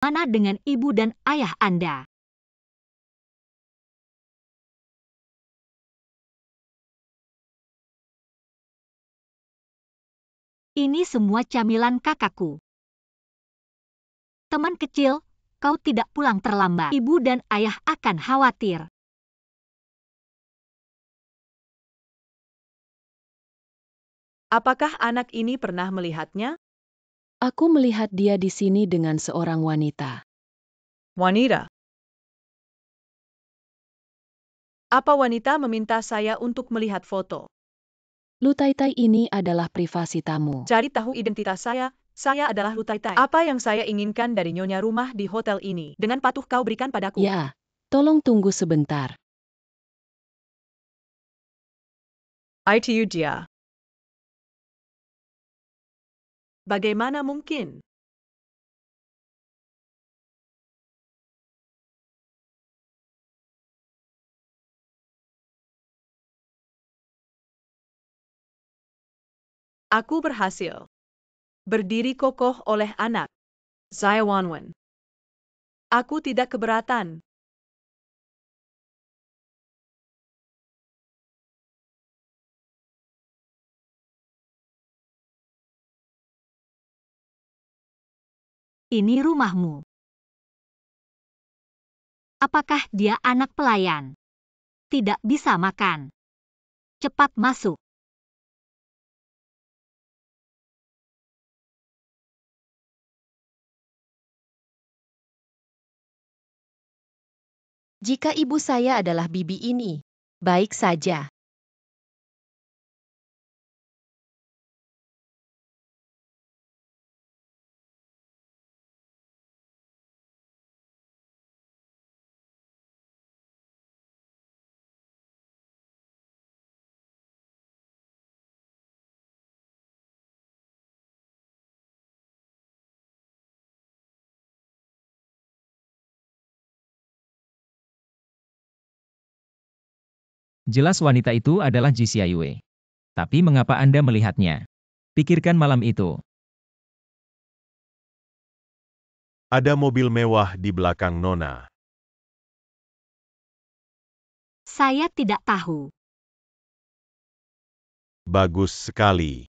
Bagaimana dengan ibu dan ayah Anda? Ini semua camilan kakakku. Teman kecil, kau tidak pulang terlambat. Ibu dan ayah akan khawatir. Apakah anak ini pernah melihatnya? Aku melihat dia di sini dengan seorang wanita. Wanita. Apa wanita meminta saya untuk melihat foto? Lutaitai ini adalah privasi tamu. Cari tahu identitas saya adalah Lutaitai. Apa yang saya inginkan dari nyonya rumah di hotel ini? Dengan patuh kau berikan padaku. Ya, tolong tunggu sebentar. ITU dia. Bagaimana mungkin? Aku berhasil. Berdiri kokoh oleh anak. Saya Wanwen. Aku tidak keberatan. Ini rumahmu. Apakah dia anak pelayan? Tidak bisa makan. Cepat masuk. Jika ibu saya adalah bibi ini, baik saja. Jelas wanita itu adalah Ji Xiaoyue. Tapi mengapa Anda melihatnya? Pikirkan malam itu. Ada mobil mewah di belakang Nona. Saya tidak tahu. Bagus sekali.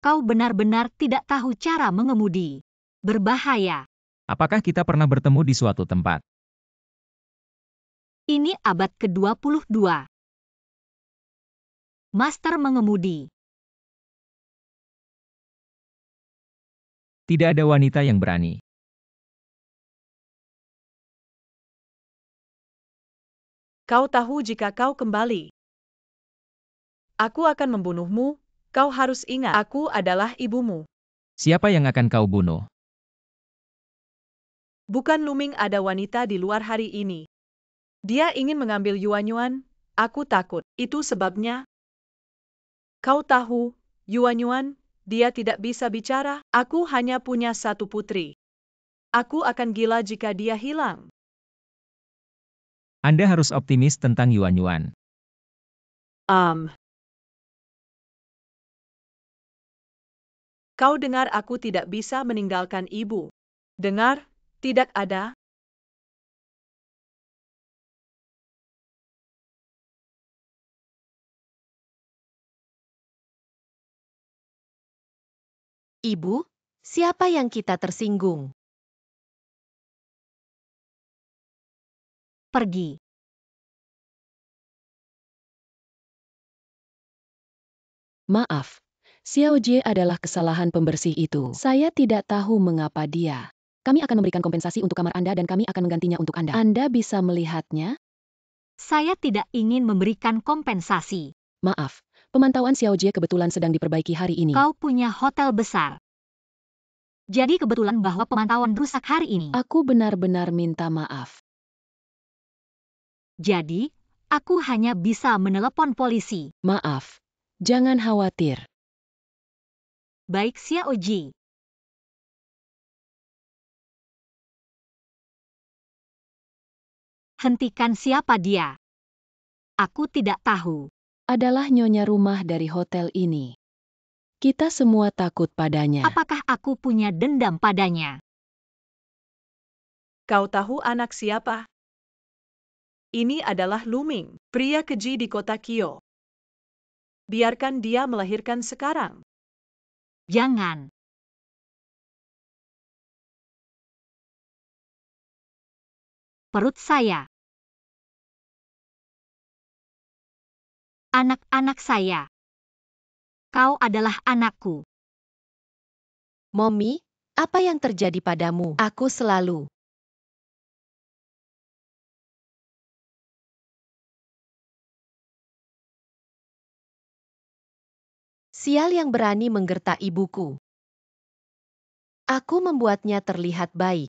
Kau benar-benar tidak tahu cara mengemudi. Berbahaya. Apakah kita pernah bertemu di suatu tempat? Ini abad ke-22. Master mengemudi. Tidak ada wanita yang berani. Kau tahu jika kau kembali. Aku akan membunuhmu. Kau harus ingat, aku adalah ibumu. Siapa yang akan kau bunuh? Bukan Luming ada wanita di luar hari ini. Dia ingin mengambil Yuanyuan. Aku takut. Itu sebabnya. Kau tahu, Yuanyuan, dia tidak bisa bicara. Aku hanya punya satu putri. Aku akan gila jika dia hilang. Anda harus optimis tentang Yuan-Yuan. Kau dengar aku tidak bisa meninggalkan ibu. Dengar, tidak ada. Ibu, siapa yang kita tersinggung? Pergi. Maaf, Xiao Jie adalah kesalahan pembersih itu. Saya tidak tahu mengapa dia. Kami akan memberikan kompensasi untuk kamar Anda dan kami akan menggantinya untuk Anda. Anda bisa melihatnya? Saya tidak ingin memberikan kompensasi. Maaf, pemantauan Xiao Jie kebetulan sedang diperbaiki hari ini. Kau punya hotel besar. Jadi kebetulan bahwa pemantauan rusak hari ini. Aku benar-benar minta maaf. Jadi, aku hanya bisa menelepon polisi. Maaf, jangan khawatir. Baik Xiao Ji. Hentikan, siapa dia? Aku tidak tahu. Adalah nyonya rumah dari hotel ini. Kita semua takut padanya. Apakah aku punya dendam padanya? Kau tahu anak siapa? Ini adalah Luming, pria keji di kota Kyo. Biarkan dia melahirkan sekarang. Jangan. Perut saya. Anak-anak saya. Kau adalah anakku. Mommy, apa yang terjadi padamu? Aku selalu. Sial yang berani menggertak ibuku. Aku membuatnya terlihat baik.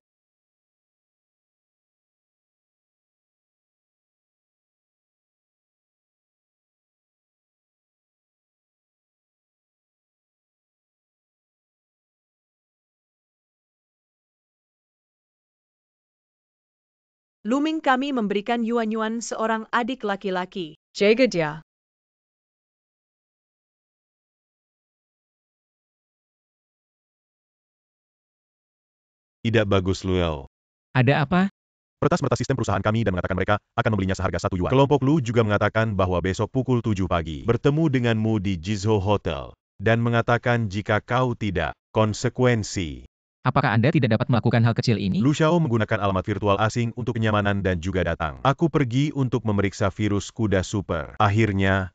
Luming kami memberikan Yuanyuan seorang adik laki-laki. Jaga dia. Tidak bagus, Luel. Ada apa? Peretas meretas sistem perusahaan kami dan mengatakan mereka akan membelinya seharga 1 yuan. Kelompok Lu juga mengatakan bahwa besok pukul 7 pagi bertemu denganmu di Jizho Hotel dan mengatakan jika kau tidak, konsekuensi. Apakah Anda tidak dapat melakukan hal kecil ini? Lu Xiao menggunakan alamat virtual asing untuk kenyamanan dan juga datang. Aku pergi untuk memeriksa virus kuda super. Akhirnya,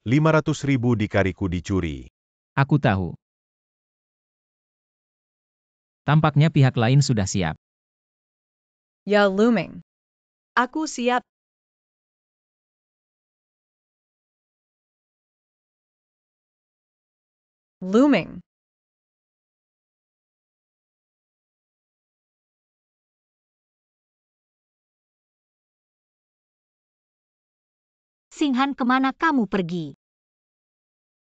500.000 dikariku dicuri. Aku tahu. Tampaknya pihak lain sudah siap. Ya Luming. Aku siap. Luming. Singhan, kemana kamu pergi?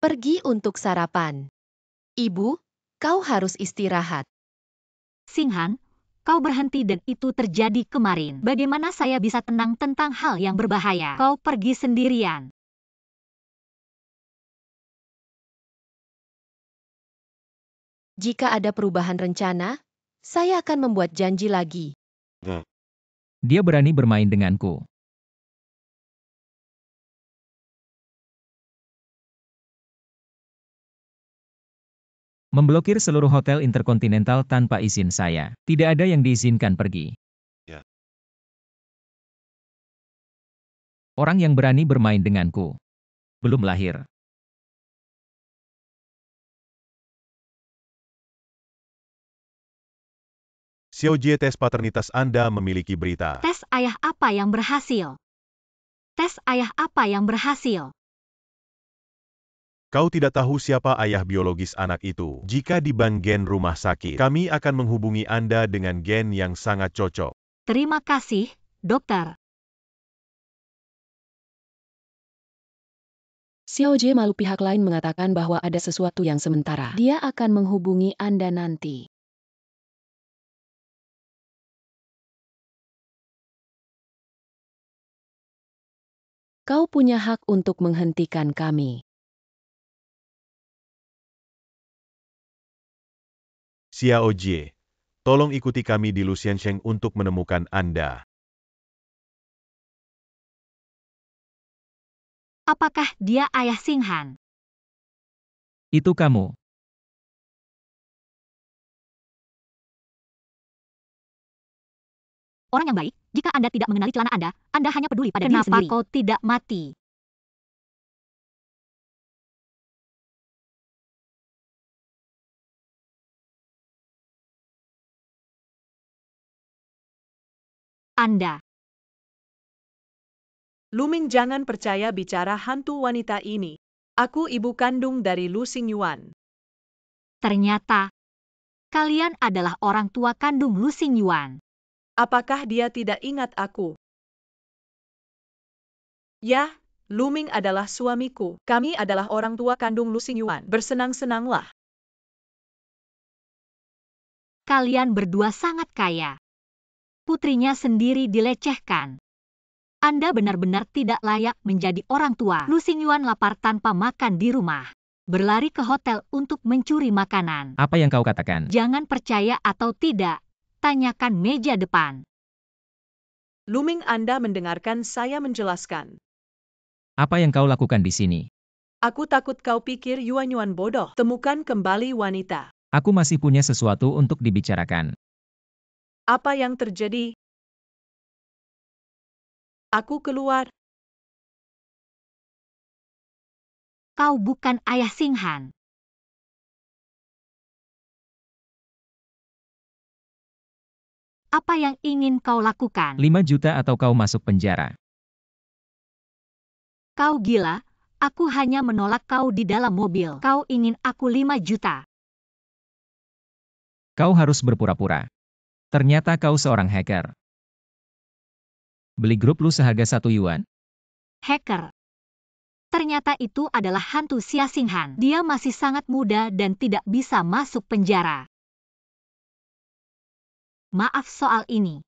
Pergi untuk sarapan. Ibu, kau harus istirahat. Singhan, kau berhenti dan itu terjadi kemarin. Bagaimana saya bisa tenang tentang hal yang berbahaya? Kau pergi sendirian. Jika ada perubahan rencana, saya akan membuat janji lagi. Dia berani bermain denganku. Memblokir seluruh hotel interkontinental tanpa izin saya. Tidak ada yang diizinkan pergi. Ya. Orang yang berani bermain denganku. Belum lahir. Xiao Jie, tes paternitas Anda memiliki berita. Tes ayah apa yang berhasil? Tes ayah apa yang berhasil? Kau tidak tahu siapa ayah biologis anak itu. Jika di bank gen rumah sakit, kami akan menghubungi Anda dengan gen yang sangat cocok. Terima kasih, dokter. Xiao Jie malu pihak lain mengatakan bahwa ada sesuatu yang sementara. Dia akan menghubungi Anda nanti. Kau punya hak untuk menghentikan kami. Xiao Jie, tolong ikuti kami di Luxiansheng untuk menemukan Anda. Apakah dia ayah Singhan? Itu kamu. Orang yang baik, jika Anda tidak mengenali celana Anda hanya peduli pada diri sendiri. Kenapa kau tidak mati? Anda. Luming, jangan percaya bicara hantu wanita ini. Aku ibu kandung dari Lu Xingyuan. Ternyata, kalian adalah orang tua kandung Lu Xingyuan. Apakah dia tidak ingat aku? Ya, Luming adalah suamiku. Kami adalah orang tua kandung Lu Xingyuan. Bersenang-senanglah. Kalian berdua sangat kaya. Putrinya sendiri dilecehkan. Anda benar-benar tidak layak menjadi orang tua. Lu Xingyuan lapar tanpa makan di rumah. Berlari ke hotel untuk mencuri makanan. Apa yang kau katakan? Jangan percaya atau tidak, tanyakan meja depan. Luming Anda mendengarkan saya menjelaskan. Apa yang kau lakukan di sini? Aku takut kau pikir Yuanyuan bodoh. Temukan kembali wanita. Aku masih punya sesuatu untuk dibicarakan. Apa yang terjadi? Aku keluar. Kau bukan ayah Xinghan. Apa yang ingin kau lakukan? 5 juta atau kau masuk penjara. Kau gila, aku hanya menolak kau di dalam mobil. Kau ingin aku 5 juta. Kau harus berpura-pura. Ternyata kau seorang hacker. Beli grup lu seharga 1 yuan? Hacker. Ternyata itu adalah hantu Xia Xinghan. Dia masih sangat muda dan tidak bisa masuk penjara. Maaf soal ini.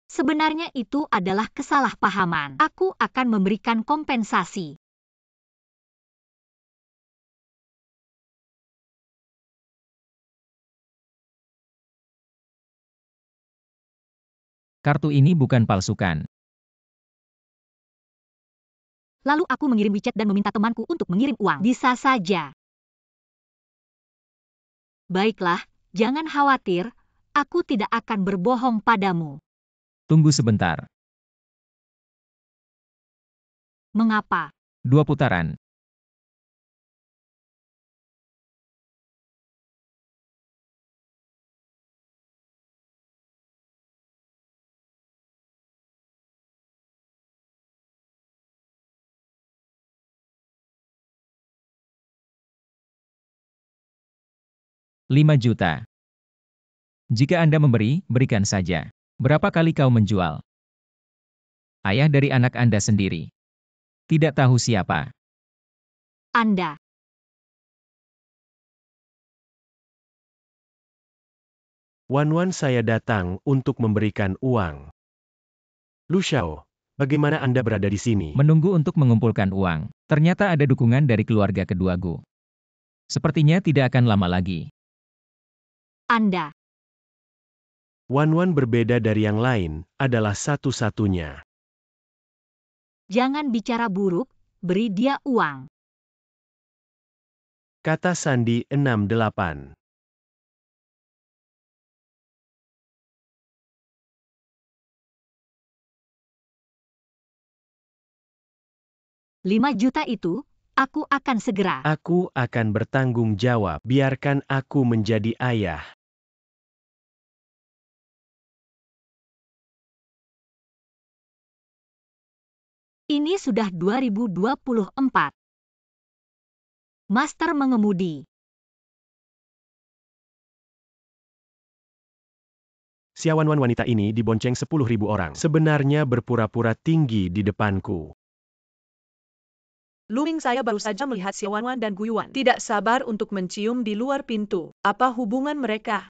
Sebenarnya itu adalah kesalahpahaman. Aku akan memberikan kompensasi. Kartu ini bukan palsukan. Lalu aku mengirim WeChat dan meminta temanku untuk mengirim uang. Bisa saja. Baiklah, jangan khawatir. Aku tidak akan berbohong padamu. Tunggu sebentar. Mengapa? 2 putaran. Lima juta. Jika Anda memberi, berikan saja. Berapa kali kau menjual? Ayah dari anak Anda sendiri. Tidak tahu siapa. Anda. Wan saya datang untuk memberikan uang. Lu Xiao, bagaimana Anda berada di sini? Menunggu untuk mengumpulkan uang. Ternyata ada dukungan dari keluarga keduaku. Sepertinya tidak akan lama lagi. Anda. Wan berbeda dari yang lain, adalah satu-satunya. Jangan bicara buruk, beri dia uang. Kata Sandi 68. Lima juta itu, aku akan segera. Aku akan bertanggung jawab. Biarkan aku menjadi ayah. Ini sudah 2024. Master mengemudi. Xiawan wanita ini dibonceng 10.000 orang. Sebenarnya berpura-pura tinggi di depanku. Luming saya baru saja melihat Xiawan dan Guyuan. Tidak sabar untuk mencium di luar pintu. Apa hubungan mereka?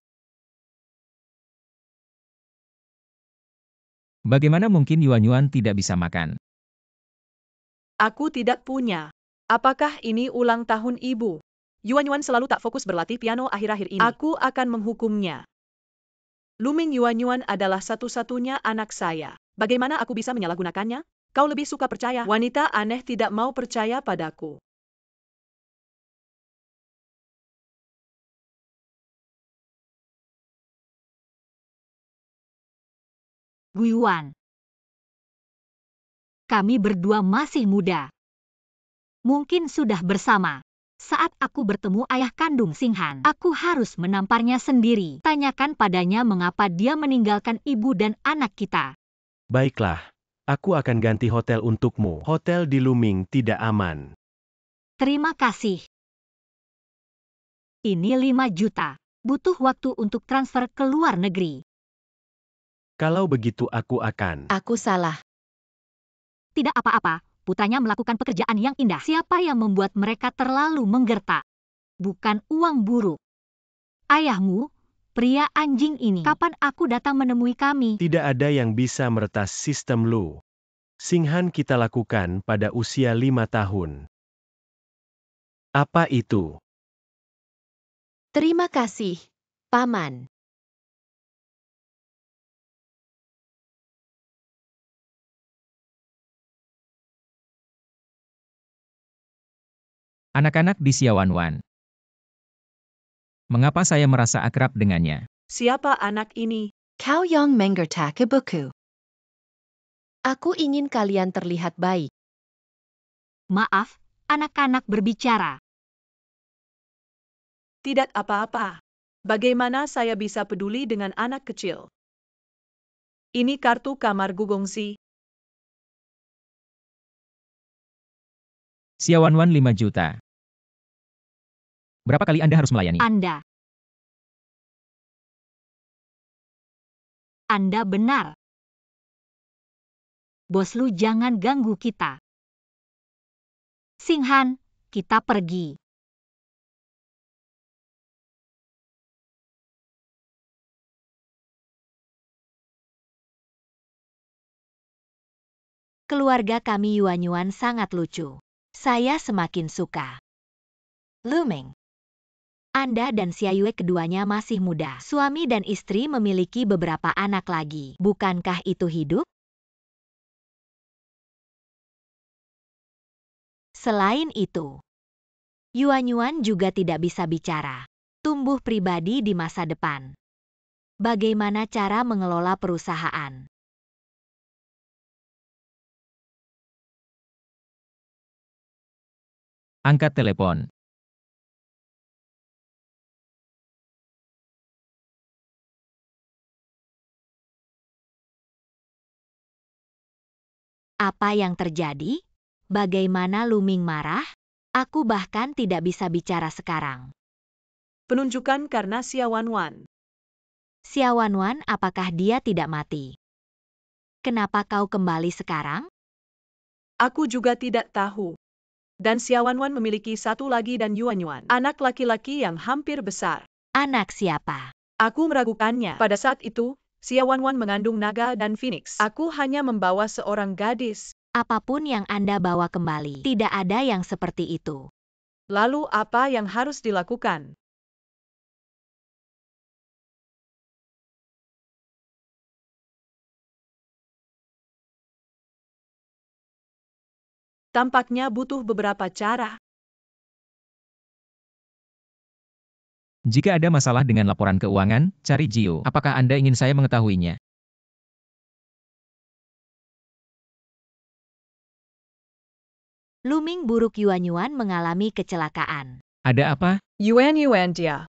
Bagaimana mungkin Yuanyuan tidak bisa makan? Aku tidak punya. Apakah ini ulang tahun ibu? Yuanyuan selalu tak fokus berlatih piano akhir-akhir ini. Aku akan menghukumnya. Luming Yuanyuan adalah satu-satunya anak saya. Bagaimana aku bisa menyalahgunakannya? Kau lebih suka percaya. Wanita aneh tidak mau percaya padaku. Guyuan. Kami berdua masih muda. Mungkin sudah bersama. Saat aku bertemu ayah kandung Xinghan, aku harus menamparnya sendiri. Tanyakan padanya mengapa dia meninggalkan ibu dan anak kita. Baiklah, aku akan ganti hotel untukmu. Hotel di Luming tidak aman. Terima kasih. Ini 5 juta. Butuh waktu untuk transfer ke luar negeri. Kalau begitu aku akan. Aku salah. Tidak apa-apa, putranya melakukan pekerjaan yang indah. Siapa yang membuat mereka terlalu menggertak? Bukan uang buruk. Ayahmu, Pria anjing ini, kapan aku datang menemui kami? Tidak ada yang bisa meretas sistem Lu. Singhan kita lakukan pada usia 5 tahun. Apa itu? Terima kasih, Paman. Anak-anak di Xiaowanwan. Mengapa saya merasa akrab dengannya? Siapa anak ini? Kau yang mengerti buku. Aku ingin kalian terlihat baik. Maaf, anak-anak berbicara. Tidak apa-apa. Bagaimana saya bisa peduli dengan anak kecil? Ini kartu kamar Gugongsi. Xiaowanwan 5 juta. Berapa kali Anda harus melayani? Anda benar. Bos Lu jangan ganggu kita. Singhan, kita pergi. Keluarga kami Yuanyuan sangat lucu. Saya semakin suka. Luming. Anda dan Xiayue keduanya masih muda. Suami dan istri memiliki beberapa anak lagi. Bukankah itu hidup? Selain itu, Yuanyuan juga tidak bisa bicara. Tumbuh pribadi di masa depan. Bagaimana cara mengelola perusahaan? Angkat telepon. Apa yang terjadi? Bagaimana Luming marah? Aku bahkan tidak bisa bicara sekarang. Penunjukan karena Xiaowanwan. Xiaowanwan, apakah dia tidak mati? Kenapa kau kembali sekarang? Aku juga tidak tahu. Dan Xiaowanwan memiliki satu lagi dan Yuanyuan. Anak laki-laki yang hampir besar. Anak siapa? Aku meragukannya. Pada saat itu, Xiaowanwan mengandung naga dan phoenix. Aku hanya membawa seorang gadis. Apapun yang Anda bawa kembali, tidak ada yang seperti itu. Lalu apa yang harus dilakukan? Tampaknya butuh beberapa cara. Jika ada masalah dengan laporan keuangan, cari Gio. Apakah Anda ingin saya mengetahuinya? Luming buruk Yuanyuan mengalami kecelakaan. Ada apa? Yuan dia.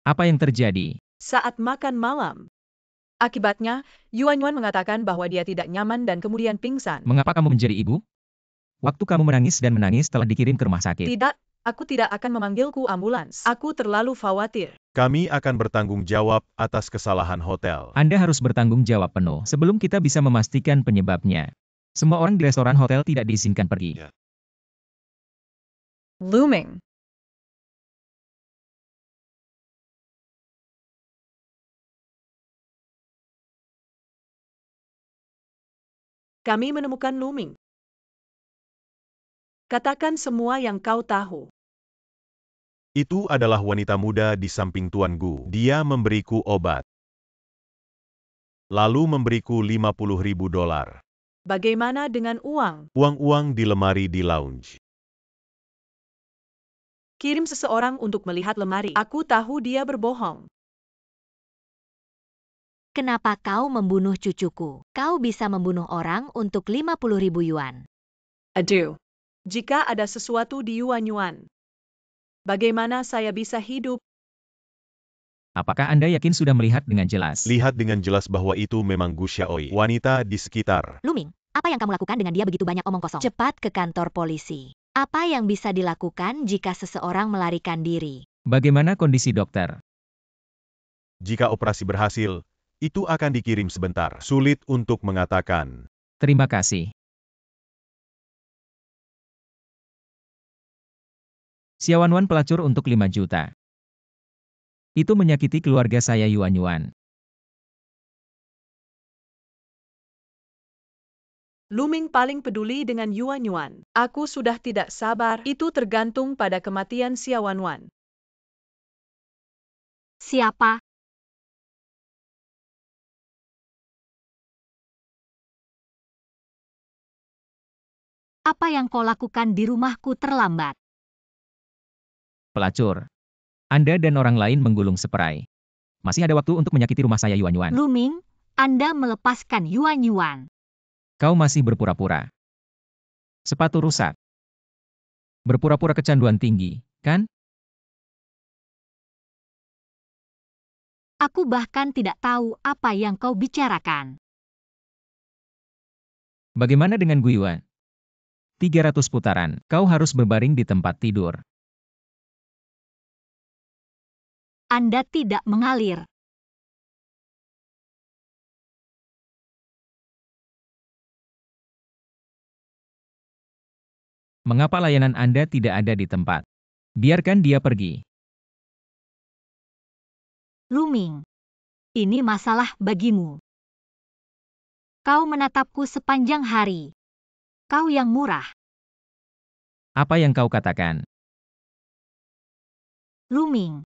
Apa yang terjadi? Saat makan malam. Akibatnya, Yuanyuan mengatakan bahwa dia tidak nyaman dan kemudian pingsan. Mengapa kamu menjadi ibu? Waktu kamu menangis dan menangis telah dikirim ke rumah sakit. Tidak, aku tidak akan memanggilku ambulans. Aku terlalu khawatir. Kami akan bertanggung jawab atas kesalahan hotel. Anda harus bertanggung jawab penuh sebelum kita bisa memastikan penyebabnya. Semua orang di restoran hotel tidak diizinkan pergi. Ya. Luming. Kami menemukan Luming. Katakan semua yang kau tahu. Itu adalah wanita muda di samping Tuan Gu. Dia memberiku obat. Lalu memberiku $50.000. Bagaimana dengan uang? Uang-uang di lemari di lounge. Kirim seseorang untuk melihat lemari. Aku tahu dia berbohong. Kenapa kau membunuh cucuku? Kau bisa membunuh orang untuk 50.000 yuan. Aduh. Jika ada sesuatu di Yuanyuan, bagaimana saya bisa hidup? Apakah Anda yakin sudah melihat dengan jelas? Lihat dengan jelas bahwa itu memang Gu Xiaoi, wanita di sekitar. Luming, apa yang kamu lakukan dengan dia begitu banyak omong kosong? Cepat ke kantor polisi. Apa yang bisa dilakukan jika seseorang melarikan diri? Bagaimana kondisi dokter? Jika operasi berhasil, itu akan dikirim sebentar. Sulit untuk mengatakan. Terima kasih. Xiaowan pelacur untuk 5 juta. Itu menyakiti keluarga saya Yuan. Luming paling peduli dengan Yuan. Aku sudah tidak sabar, itu tergantung pada kematian Xiaowan. Siapa? Apa yang kau lakukan di rumahku terlambat? Pelacur. Anda dan orang lain menggulung seperai. Masih ada waktu untuk menyakiti rumah saya Yuan. Luming, Anda melepaskan Yuan. Kau masih berpura-pura. Sepatu rusak. Berpura-pura kecanduan tinggi, kan? Aku bahkan tidak tahu apa yang kau bicarakan. Bagaimana dengan Guiyuan? 300 putaran, kau harus berbaring di tempat tidur. Anda tidak mengalir. Mengapa layanan Anda tidak ada di tempat? Biarkan dia pergi. Luming, ini masalah bagimu. Kau menatapku sepanjang hari. Kau yang murah. Apa yang kau katakan? Luming,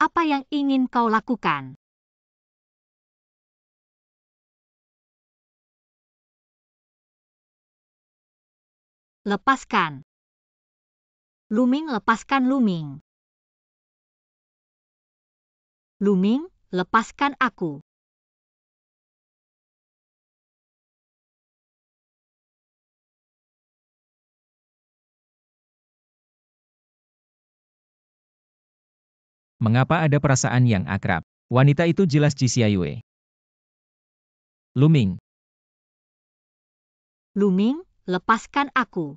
apa yang ingin kau lakukan? Lepaskan. Luming, lepaskan Luming. Luming, lepaskan aku. Mengapa ada perasaan yang akrab? Wanita itu jelas Ji Xiayue. Luming, Luming, lepaskan aku.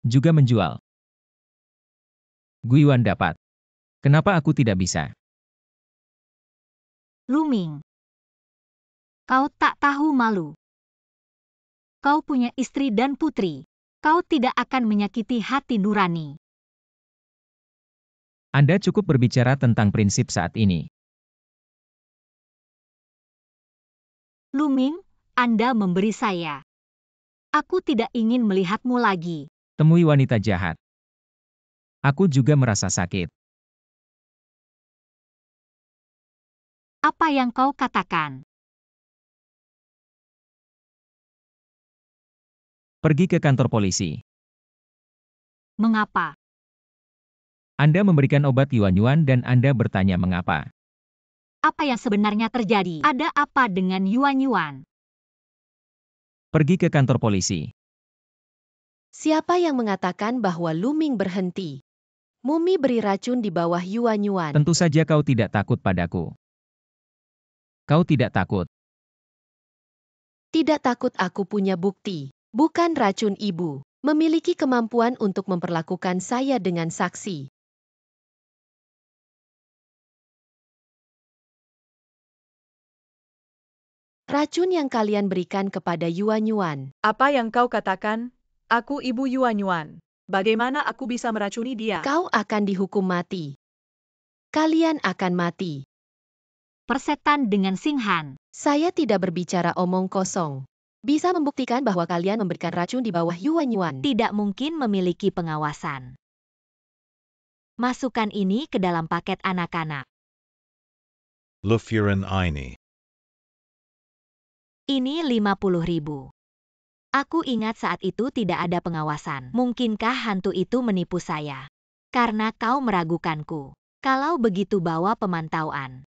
juga menjual. Guiyuan dapat. Kenapa aku tidak bisa? Luming, kau tak tahu malu. Kau punya istri dan putri. Kau tidak akan menyakiti hati nurani. Anda cukup berbicara tentang prinsip saat ini. Luming, Anda memberi saya. Aku tidak ingin melihatmu lagi. Temui wanita jahat. Aku juga merasa sakit. Apa yang kau katakan? Pergi ke kantor polisi. Mengapa? Anda memberikan obat Yuan dan Anda bertanya mengapa. Apa yang sebenarnya terjadi? Ada apa dengan Yuan? Pergi ke kantor polisi. Siapa yang mengatakan bahwa Luming berhenti? Mumi beri racun di bawah Yuan. Tentu saja kau tidak takut padaku. Kau tidak takut. Tidak takut, aku punya bukti. Bukan racun ibu. Memiliki kemampuan untuk memperlakukan saya dengan saksi. Racun yang kalian berikan kepada Yuan. Apa yang kau katakan? Aku ibu Yuan. Bagaimana aku bisa meracuni dia? Kau akan dihukum mati. Kalian akan mati. Persetan dengan Xinghan. Saya tidak berbicara omong kosong. Bisa membuktikan bahwa kalian memberikan racun di bawah Yuan. Tidak mungkin memiliki pengawasan. Masukkan ini ke dalam paket anak-anak. Lufuran ini. Ini 50.000. Aku ingat saat itu tidak ada pengawasan. Mungkinkah hantu itu menipu saya? Karena kau meragukanku. Kalau begitu bawa pemantauan.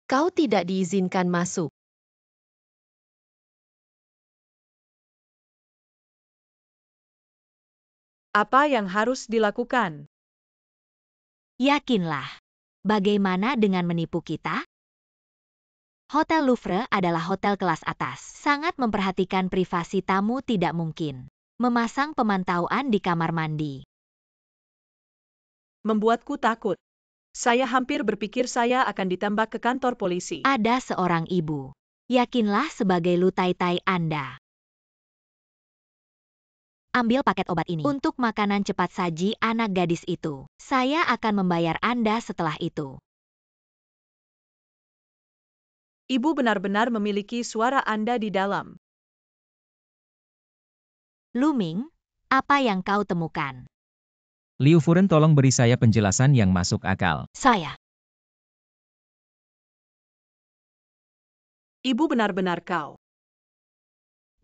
Kau tidak diizinkan masuk. Apa yang harus dilakukan? Yakinlah. Bagaimana dengan menipu kita? Hotel Louvre adalah hotel kelas atas. Sangat memperhatikan privasi tamu, tidak mungkin memasang pemantauan di kamar mandi. Membuatku takut. Saya hampir berpikir saya akan ditembak ke kantor polisi. Ada seorang ibu. Yakinlah sebagai lutai-tai Anda. Ambil paket obat ini untuk makanan cepat saji anak gadis itu. Saya akan membayar Anda setelah itu. Ibu benar-benar memiliki suara Anda di dalam. Lu Ming, apa yang kau temukan? Liu Furen, tolong beri saya penjelasan yang masuk akal. Saya. Ibu benar-benar kau.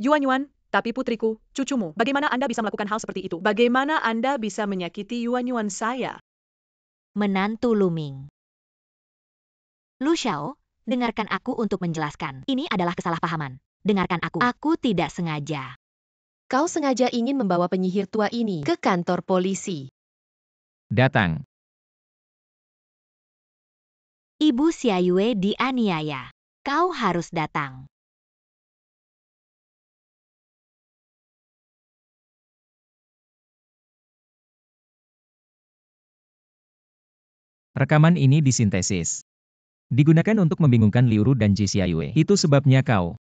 Yuan, tapi putriku, cucumu, bagaimana Anda bisa melakukan hal seperti itu? Bagaimana Anda bisa menyakiti Yuan saya? Menantu Lu Ming. Lu Xiao, dengarkan aku untuk menjelaskan. Ini adalah kesalahpahaman. Dengarkan aku. Aku tidak sengaja. Kau sengaja ingin membawa penyihir tua ini ke kantor polisi. Datang. Ibu Xiayue dianiaya. Kau harus datang. Rekaman ini disintesis. Digunakan untuk membingungkan Liu Ru dan Ji Xiayue. Itu sebabnya kau.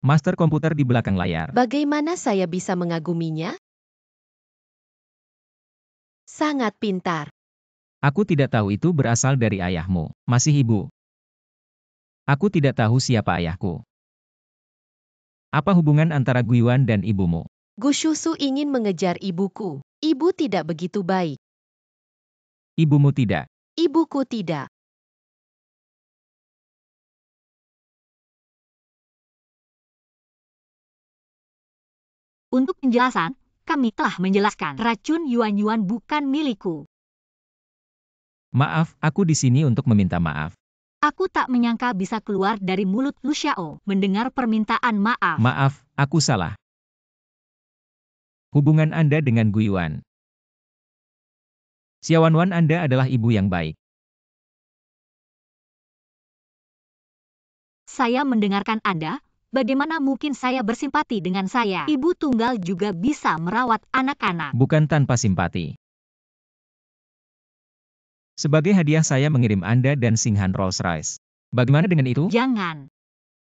Master komputer di belakang layar. Bagaimana saya bisa mengaguminya? Sangat pintar. Aku tidak tahu itu berasal dari ayahmu. Masih ibu. Aku tidak tahu siapa ayahku. Apa hubungan antara Guiyuan dan ibumu? Gu Shusu ingin mengejar ibuku. Ibu tidak begitu baik. Ibumu tidak. Ibuku tidak. Untuk penjelasan, kami telah menjelaskan racun Yuan bukan milikku. Maaf, aku di sini untuk meminta maaf. Aku tak menyangka bisa keluar dari mulut Lu Xiao mendengar permintaan maaf. Maaf, aku salah. Hubungan Anda dengan Guiyuan. Xiaowan Anda adalah ibu yang baik. Saya mendengarkan Anda. Bagaimana mungkin saya bersimpati dengan saya? Ibu tunggal juga bisa merawat anak-anak. Bukan tanpa simpati. Sebagai hadiah saya mengirim Anda dan Singhan Rolls-Royce. Bagaimana dengan itu? Jangan.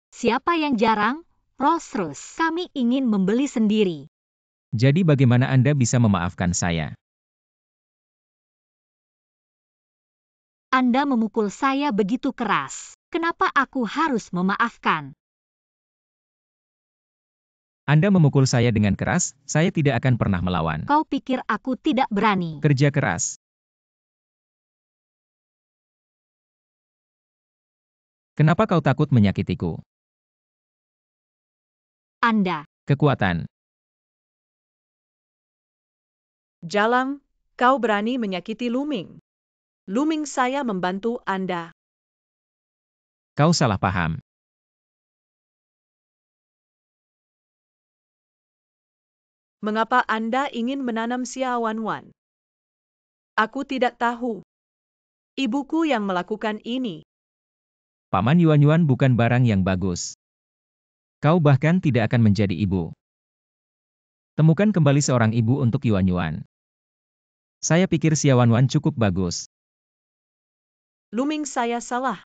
Siapa yang jarang? Rolls-Royce. Kami ingin membeli sendiri. Jadi bagaimana Anda bisa memaafkan saya? Anda memukul saya begitu keras. Kenapa aku harus memaafkan? Anda memukul saya dengan keras, saya tidak akan pernah melawan. Kau pikir aku tidak berani? Kerja keras. Kenapa kau takut menyakitiku? Anda. Kekuatan. Jalang, kau berani menyakiti Lu Ming. Lu Ming saya membantu Anda. Kau salah paham. Mengapa Anda ingin menanam Xiaowan? Aku tidak tahu. Ibuku yang melakukan ini. Paman Yuan bukan barang yang bagus. Kau bahkan tidak akan menjadi ibu. Temukan kembali seorang ibu untuk Yuan. Saya pikir Xiaowan cukup bagus. Lu Ming saya salah.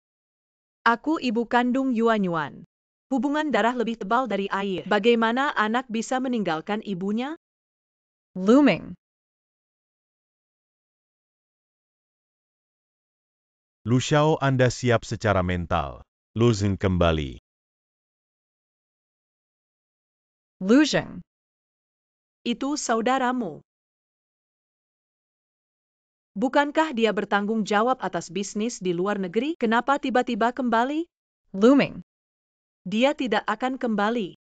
Aku ibu kandung Yuan. Hubungan darah lebih tebal dari air. Bagaimana anak bisa meninggalkan ibunya? Lu Ming. Lu Xiao, Anda siap secara mental. Lu Zeng kembali. Lu Zeng. Itu saudaramu. Bukankah dia bertanggung jawab atas bisnis di luar negeri? Kenapa tiba-tiba kembali? Lu Ming. Dia tidak akan kembali.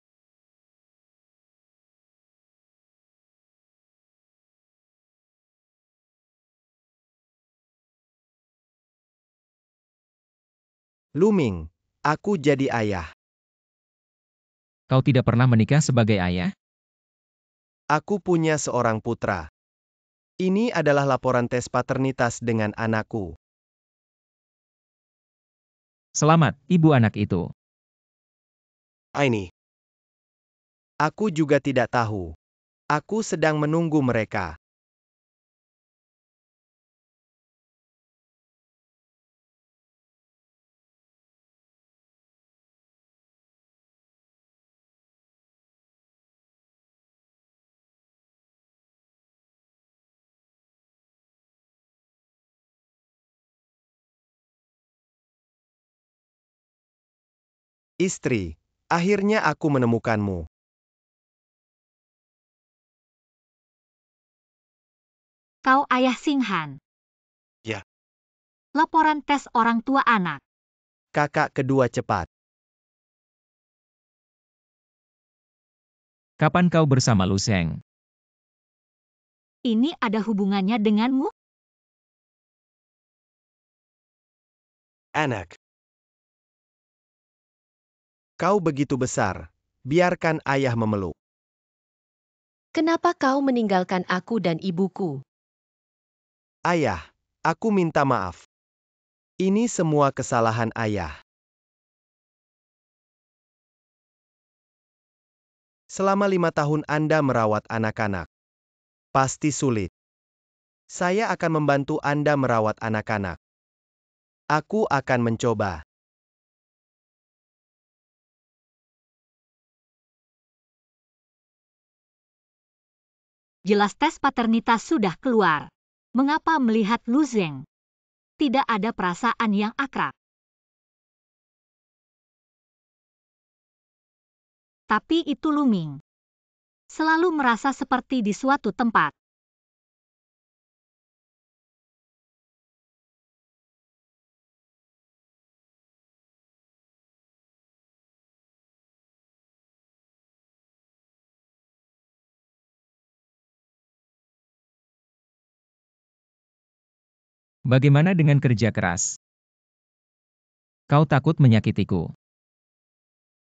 Lu Ming, aku jadi ayah. Kau tidak pernah menikah sebagai ayah? Aku punya seorang putra. Ini adalah laporan tes paternitas dengan anakku. Selamat, ibu anak itu. Ini. Aku juga tidak tahu. Aku sedang menunggu mereka. Istri, akhirnya aku menemukanmu. Kau ayah Singhan. Ya. Laporan tes orang tua anak. Kakak kedua cepat. Kapan kau bersama Lu Zheng? Ini ada hubungannya denganmu? Anak. Kau begitu besar. Biarkan ayah memeluk. Kenapa kau meninggalkan aku dan ibuku? Ayah, aku minta maaf. Ini semua kesalahan ayah. Selama 5 tahun Anda merawat anak-anak. Pasti sulit. Saya akan membantu Anda merawat anak-anak. Aku akan mencoba. Jelas tes paternitas sudah keluar. Mengapa melihat Lu Zheng? Tidak ada perasaan yang akrab. Tapi itu Lu Ming. Selalu merasa seperti di suatu tempat. Bagaimana dengan kerja keras? Kau takut menyakitiku.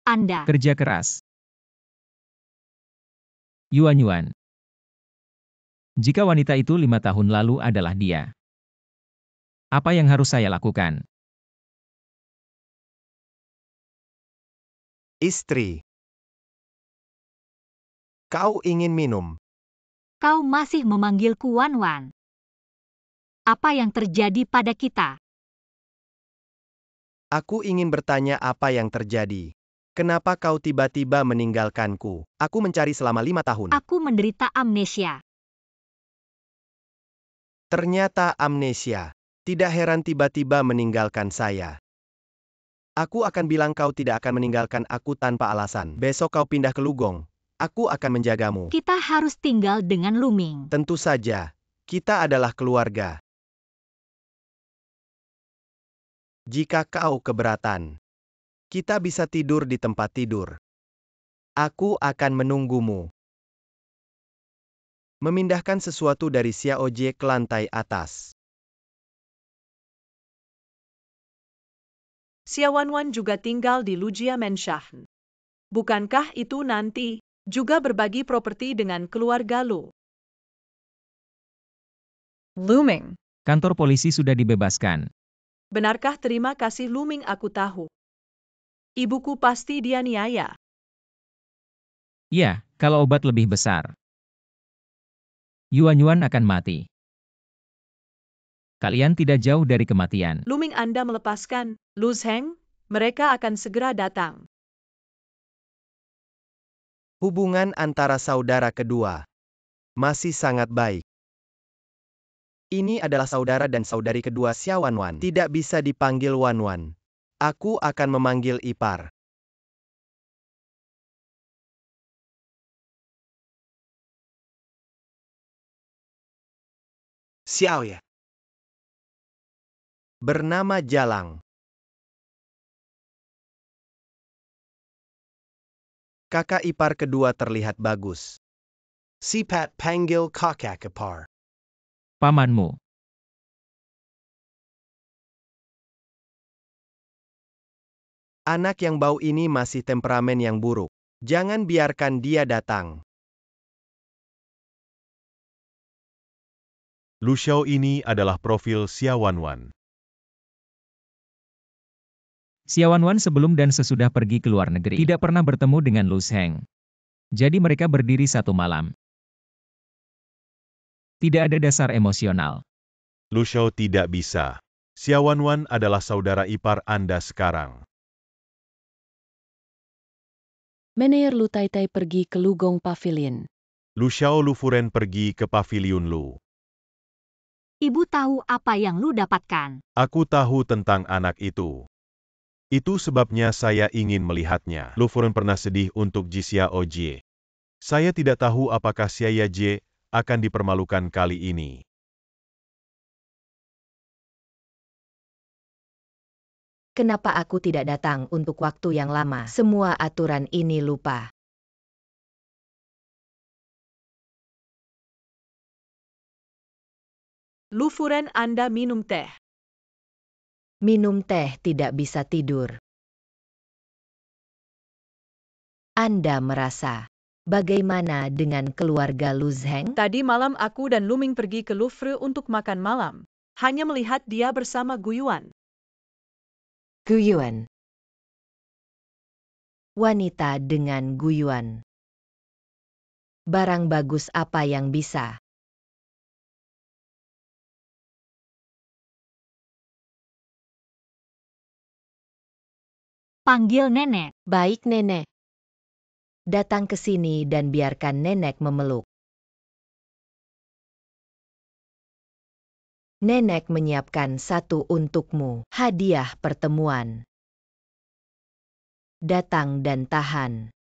Anda. Kerja keras. Yuan. Jika wanita itu 5 tahun lalu adalah dia. Apa yang harus saya lakukan? Istri. Kau ingin minum? Kau masih memanggilku Wan Wan. Apa yang terjadi pada kita? Aku ingin bertanya apa yang terjadi. Kenapa kau tiba-tiba meninggalkanku? Aku mencari selama 5 tahun. Aku menderita amnesia. Ternyata amnesia. Tidak heran tiba-tiba meninggalkan saya. Aku akan bilang kau tidak akan meninggalkan aku tanpa alasan. Besok kau pindah ke Lugong. Aku akan menjagamu. Kita harus tinggal dengan Lu Ming. Tentu saja. Kita adalah keluarga. Jika kau keberatan, kita bisa tidur di tempat tidur. Aku akan menunggumu. Memindahkan sesuatu dari Xiaojie ke lantai atas. Xia Wanwan juga tinggal di Lujia Mansion. Bukankah itu nanti juga berbagi properti dengan keluarga Lu? Lu Ming. Kantor polisi sudah dibebaskan. Benarkah terima kasih Lu Ming aku tahu? Ibuku pasti dianiaya. Ya, kalau obat lebih besar. Yuan akan mati. Kalian tidak jauh dari kematian. Lu Ming Anda melepaskan Lu Zheng, mereka akan segera datang. Hubungan antara saudara kedua masih sangat baik. Ini adalah saudara dan saudari kedua Xia Wanwan. Tidak bisa dipanggil Wanwan. Aku akan memanggil ipar. Xiao ya. Bernama Jalang. Kakak ipar kedua terlihat bagus. Sipat panggil kakak ipar. Pamanmu. Anak yang bau ini masih temperamen yang buruk. Jangan biarkan dia datang. Lu Xiao ini adalah profil Xia Wanwan. Xiaowan sebelum dan sesudah pergi ke luar negeri tidak pernah bertemu dengan Lu Sheng. Jadi mereka berdiri satu malam. Tidak ada dasar emosional. Lu Shao tidak bisa. Xiaowan adalah saudara ipar Anda sekarang. Meneer Lu Tai pergi ke Lugong Pavilion. Lu Shao Lu Furen pergi ke pavilion Lu. Ibu tahu apa yang Lu dapatkan. Aku tahu tentang anak itu. Itu sebabnya saya ingin melihatnya. Lu Furen pernah sedih untuk Ji Xiao Jie. Saya tidak tahu apakah Xiao Jie akan dipermalukan kali ini. Kenapa aku tidak datang untuk waktu yang lama? Semua aturan ini lupa. Lu Furen, Anda minum teh. Minum teh tidak bisa tidur. Anda merasa, bagaimana dengan keluarga Lu Zheng? Tadi malam aku dan Luming pergi ke Louvre untuk makan malam. Hanya melihat dia bersama Guyuan. Guyuan. Wanita dengan Guyuan. Barang bagus apa yang bisa? Panggil nenek. Baik nenek. Datang ke sini dan biarkan nenek memeluk. Nenek menyiapkan satu untukmu, hadiah pertemuan. Datang dan tahan.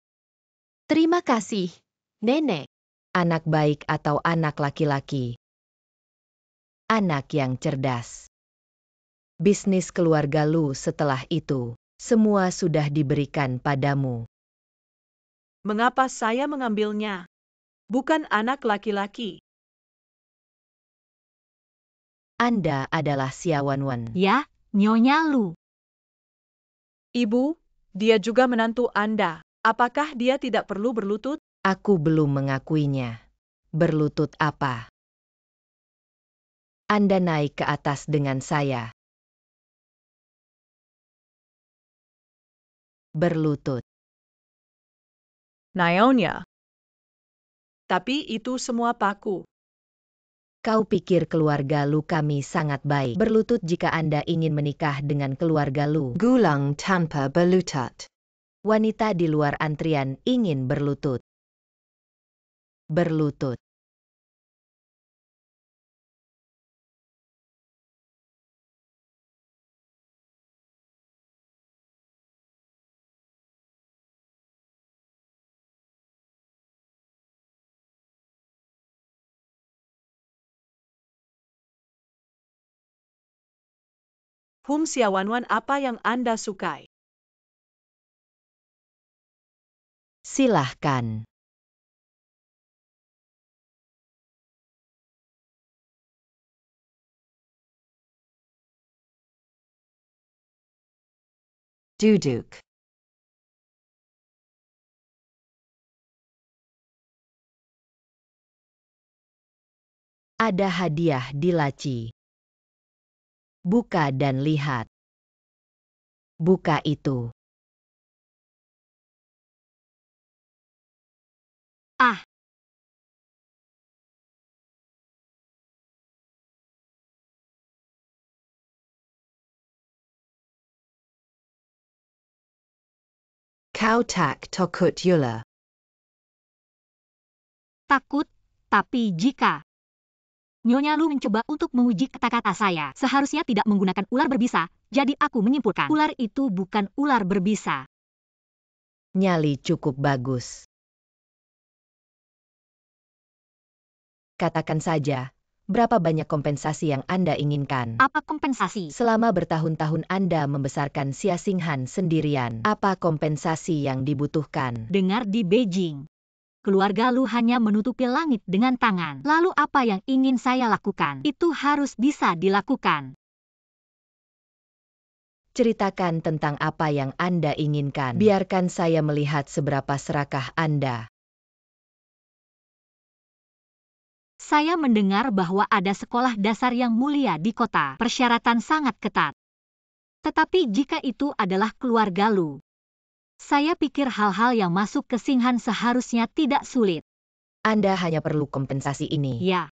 Terima kasih, nenek. Anak baik atau anak laki-laki? Anak yang cerdas. Bisnis keluarga Lu setelah itu, semua sudah diberikan padamu. Mengapa saya mengambilnya? Bukan anak laki-laki. Anda adalah Xiaowan. Ya, Nyonya Lu. Ibu, dia juga menantu Anda. Apakah dia tidak perlu berlutut? Aku belum mengakuinya. Berlutut apa? Anda naik ke atas dengan saya. Berlutut. Naonya. Tapi itu semua paku. Kau pikir keluarga Lu kami sangat baik. Berlutut jika Anda ingin menikah dengan keluarga Lu. Gulang tanpa berlutut. Wanita di luar antrian ingin berlutut. Berlutut. Xiaowan, apa yang Anda sukai? Silahkan. Duduk. Ada hadiah di laci. Buka dan lihat. Buka itu. Ah. Kau tak takut Yula. Takut, tapi jika Nyonya Lu mencoba untuk menguji kata-kata saya, seharusnya tidak menggunakan ular berbisa, jadi aku menyimpulkan ular itu bukan ular berbisa. Nyali cukup bagus. Katakan saja, berapa banyak kompensasi yang Anda inginkan? Apa kompensasi? Selama bertahun-tahun Anda membesarkan Xia Xinghan sendirian, apa kompensasi yang dibutuhkan? Dengar di Beijing. Keluarga Lu hanya menutupi langit dengan tangan. Lalu apa yang ingin saya lakukan? Itu harus bisa dilakukan. Ceritakan tentang apa yang Anda inginkan. Biarkan saya melihat seberapa serakah Anda. Saya mendengar bahwa ada sekolah dasar yang mulia di kota. Persyaratan sangat ketat. Tetapi jika itu adalah keluarga Lu, saya pikir hal-hal yang masuk ke Singhan seharusnya tidak sulit. Anda hanya perlu kompensasi ini. Ya,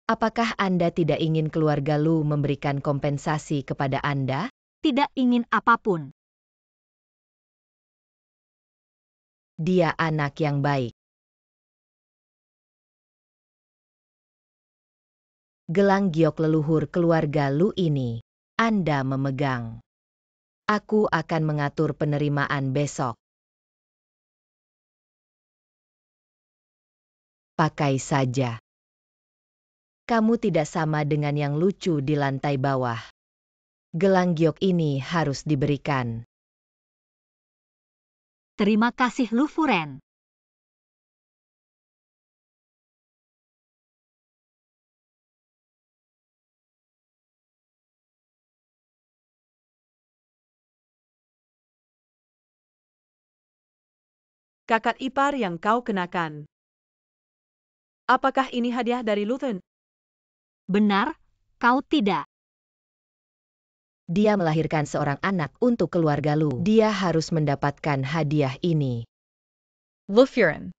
Apakah Anda tidak ingin keluarga Lu memberikan kompensasi kepada Anda? tidak ingin apapun. Dia anak yang baik. Gelang giok leluhur keluarga Lu ini, Anda memegang. Aku akan mengatur penerimaan besok. Pakai saja. Kamu tidak sama dengan yang lucu di lantai bawah. Gelang giok ini harus diberikan. Terima kasih Lu Furen. Kakak ipar yang kau kenakan. Apakah ini hadiah dari Luthen? Benar, kau tidak. Dia melahirkan seorang anak untuk keluarga Lu. Dia harus mendapatkan hadiah ini. Lu Furen.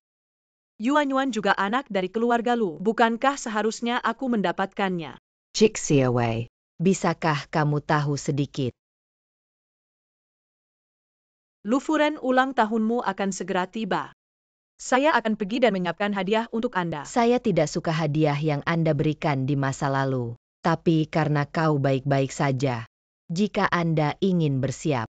Yuanyuan juga anak dari keluarga Lu. Bukankah seharusnya aku mendapatkannya? Jixiawei, bisakah kamu tahu sedikit? Lu Furen, ulang tahunmu akan segera tiba. Saya akan pergi dan menyiapkan hadiah untuk Anda. Saya tidak suka hadiah yang Anda berikan di masa lalu. Tapi karena kau baik-baik saja. Jika Anda ingin bersiap.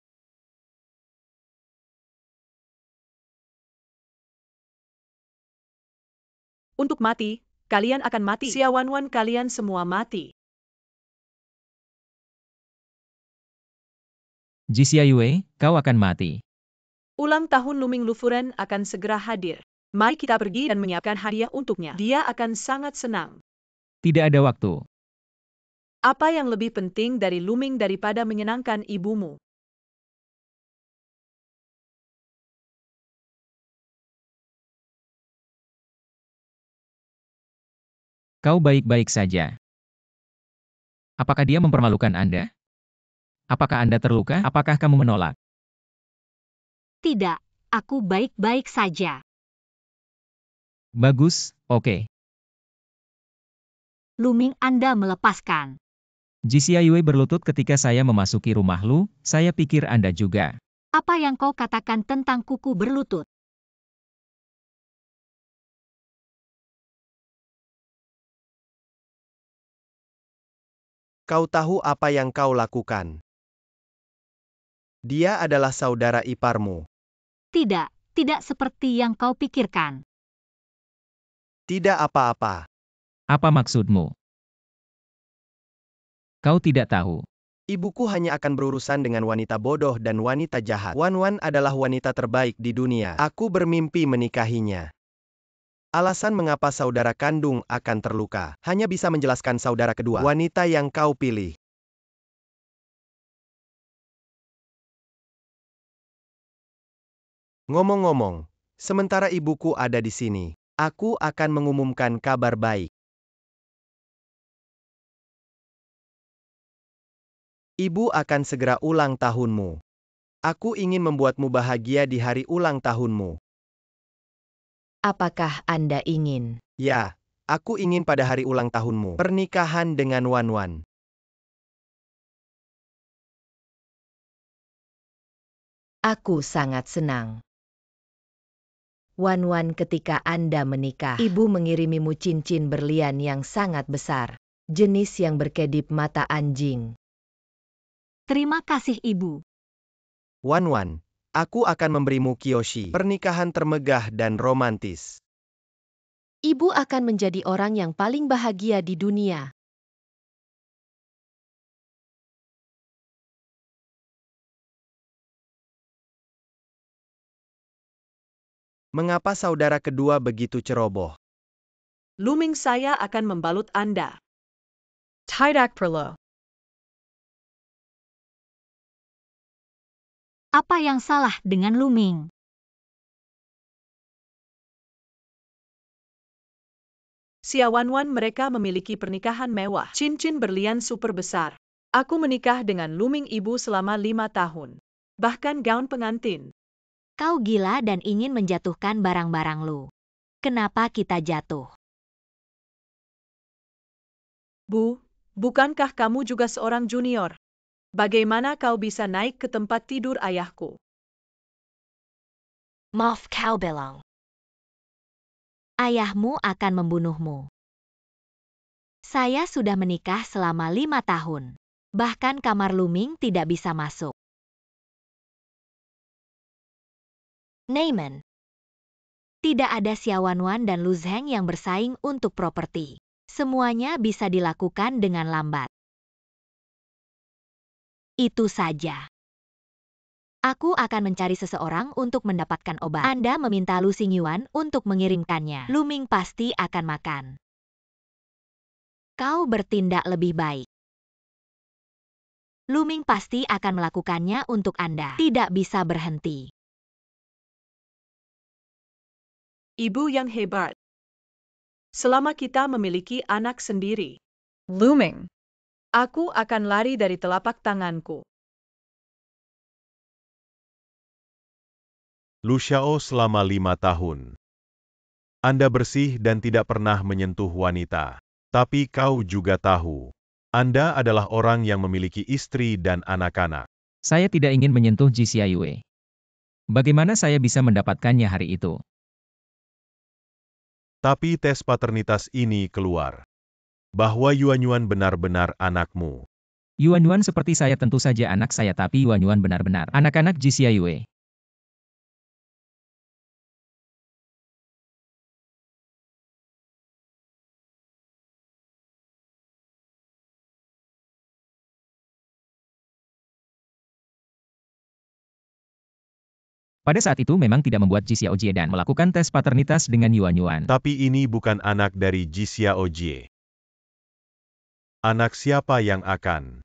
Untuk mati, kalian akan mati. Siawanwan, kalian semua mati. Jixia Yue, kau akan mati. Ulang tahun Luming Lu Furen akan segera hadir. Mari kita pergi dan menyiapkan hadiah untuknya. Dia akan sangat senang. Tidak ada waktu. Apa yang lebih penting dari Luming daripada menyenangkan ibumu? Kau baik-baik saja. Apakah dia mempermalukan Anda? Apakah Anda terluka? Apakah kamu menolak? Tidak, aku baik-baik saja. Bagus, oke. Luming Anda melepaskan. Jixia Yue berlutut ketika saya memasuki rumah Lu, saya pikir Anda juga. Apa yang kau katakan tentang kuku berlutut? Kau tahu apa yang kau lakukan? Dia adalah saudara iparmu. Tidak, tidak seperti yang kau pikirkan. Tidak apa-apa. Apa maksudmu? Kau tidak tahu. Ibuku hanya akan berurusan dengan wanita bodoh dan wanita jahat. Wan adalah wanita terbaik di dunia. Aku bermimpi menikahinya. Alasan mengapa saudara kandung akan terluka, hanya bisa menjelaskan saudara kedua, wanita yang kau pilih. Ngomong-ngomong, sementara ibuku ada di sini, aku akan mengumumkan kabar baik. Ibu akan segera ulang tahunmu. Aku ingin membuatmu bahagia di hari ulang tahunmu. Apakah Anda ingin? Ya, aku ingin pada hari ulang tahunmu, pernikahan dengan Wan. Aku sangat senang. Wan, ketika Anda menikah, ibu mengirimimu cincin berlian yang sangat besar. Jenis yang berkedip mata anjing. Terima kasih Ibu. Wan, aku akan memberimu Kyoshi, pernikahan termegah dan romantis. Ibu akan menjadi orang yang paling bahagia di dunia. Mengapa saudara kedua begitu ceroboh? Luming, saya akan membalut Anda. Tidak perlu. Apa yang salah dengan Luming? Siawanwan, mereka memiliki pernikahan mewah. Cincin berlian super besar. Aku menikah dengan Luming ibu selama 5 tahun. Bahkan gaun pengantin. Kau gila dan ingin menjatuhkan barang-barang Lu. Kenapa kita jatuh? Bu, bukankah kamu juga seorang junior? Bagaimana kau bisa naik ke tempat tidur ayahku? Maaf kau bilang. Ayahmu akan membunuhmu. Saya sudah menikah selama 5 tahun. Bahkan kamar Luming tidak bisa masuk. Neiman. Tidak ada Xiaowanwan dan Lu Zheng yang bersaing untuk properti. Semuanya bisa dilakukan dengan lambat. Itu saja. Aku akan mencari seseorang untuk mendapatkan obat. Anda meminta Lu Xingyuan untuk mengirimkannya. Luming pasti akan makan. Kau bertindak lebih baik. Luming pasti akan melakukannya untuk Anda. Tidak bisa berhenti. Ibu yang hebat. Selama kita memiliki anak sendiri. Luming. Aku akan lari dari telapak tanganku. Lu Xiao selama 5 tahun. Anda bersih dan tidak pernah menyentuh wanita. Tapi kau juga tahu. Anda adalah orang yang memiliki istri dan anak-anak. Saya tidak ingin menyentuh Ji Xiaoyue. Bagaimana saya bisa mendapatkannya hari itu? Tapi tes paternitas ini keluar. Bahwa Yuanyuan benar-benar anakmu. Yuanyuan seperti saya tentu saja anak saya tapi Yuanyuan benar-benar anak-anak Ji Xiaoyue. Pada saat itu memang tidak membuat Ji Xiaojie dan melakukan tes paternitas dengan Yuanyuan. Tapi ini bukan anak dari Ji Xiaojie. Anak siapa yang akan?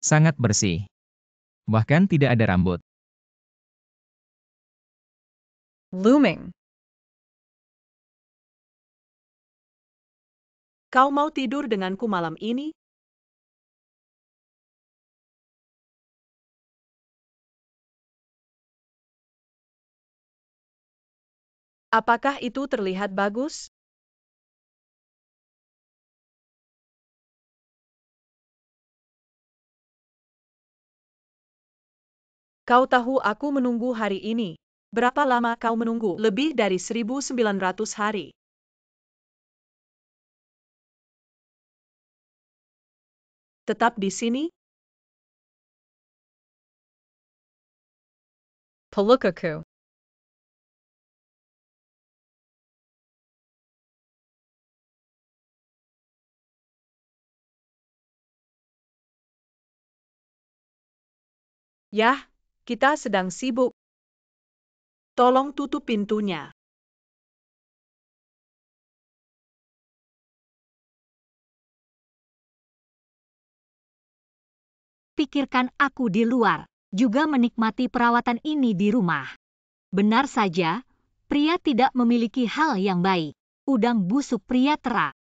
Sangat bersih. Bahkan tidak ada rambut. Luming. Kau mau tidur denganku malam ini? Apakah itu terlihat bagus? Kau tahu aku menunggu hari ini. Berapa lama kau menunggu? Lebih dari 1900 hari. Tetap di sini? Pelukaku. Yah, kita sedang sibuk. Tolong tutup pintunya. Pikirkan aku di luar, juga menikmati perawatan ini di rumah. Benar saja, pria tidak memiliki hal yang baik. Udang busuk pria terak.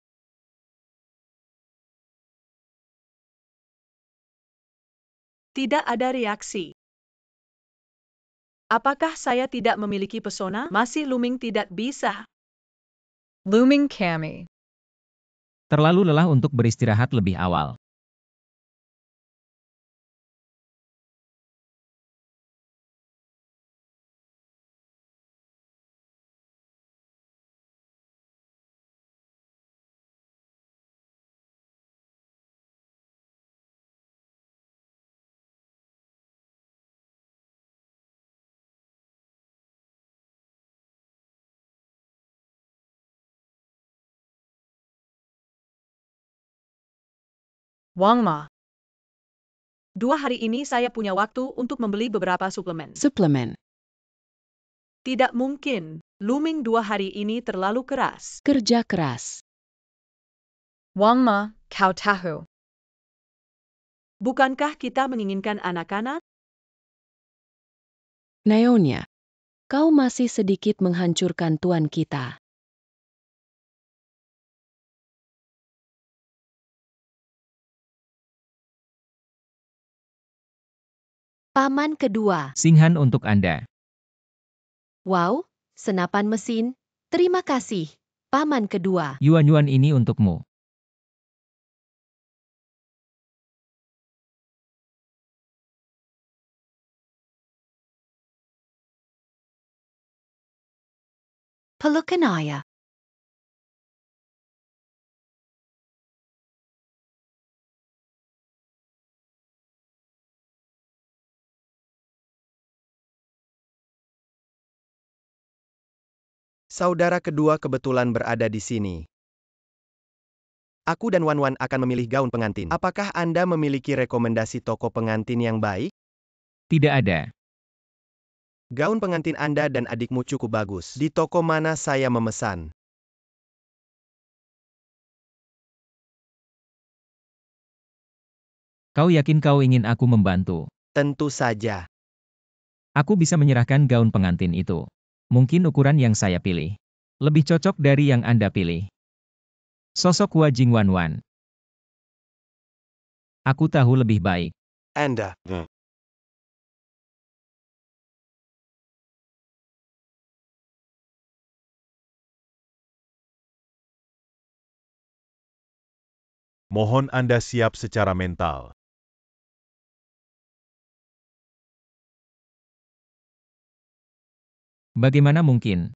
Tidak ada reaksi. Apakah saya tidak memiliki pesona? Masih Luming tidak bisa. Luming kami. Terlalu lelah untuk beristirahat lebih awal. Wang Ma. 2 hari ini saya punya waktu untuk membeli beberapa suplemen. Suplemen. Tidak mungkin, Luming 2 hari ini terlalu keras. Kerja keras. Wang Ma, kau tahu. Bukankah kita menginginkan anak-anak? Nyonya, kau masih sedikit menghancurkan tuan kita. Paman kedua. Singhan untuk Anda. Wow, senapan mesin. Terima kasih, paman kedua. Yuan-yuan ini untukmu. Pelukan ayah. Saudara kedua kebetulan berada di sini. Aku dan Wan akan memilih gaun pengantin. Apakah Anda memiliki rekomendasi toko pengantin yang baik? Tidak ada. Gaun pengantin Anda dan adikmu cukup bagus. Di toko mana saya memesan? Kau yakin kau ingin aku membantu? Tentu saja. Aku bisa menyerahkan gaun pengantin itu. Mungkin ukuran yang saya pilih lebih cocok dari yang Anda pilih. Sosok Hua Jingwanwan. Aku tahu lebih baik. Anda. Mohon Anda siap secara mental. Bagaimana mungkin?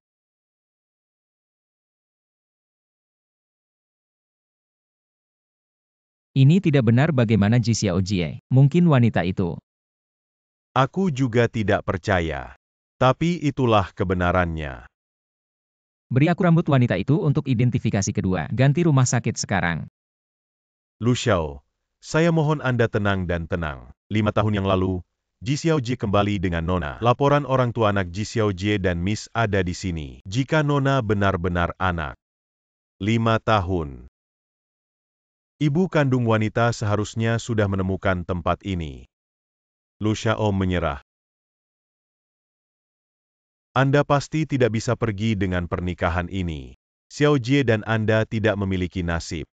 Ini tidak benar bagaimana Ji Xiaojie. Mungkin wanita itu. Aku juga tidak percaya. Tapi itulah kebenarannya. Beri aku rambut wanita itu untuk identifikasi kedua. Ganti rumah sakit sekarang. Lu Xiao, saya mohon Anda tenang dan tenang. 5 tahun yang lalu, Ji Xiaojie kembali dengan Nona. Laporan orang tua anak Ji Xiaojie dan Miss ada di sini. Jika Nona benar-benar anak. 5 tahun. Ibu kandung wanita seharusnya sudah menemukan tempat ini. Lu Xiao menyerah. Anda pasti tidak bisa pergi dengan pernikahan ini. Xiaojie dan Anda tidak memiliki nasib.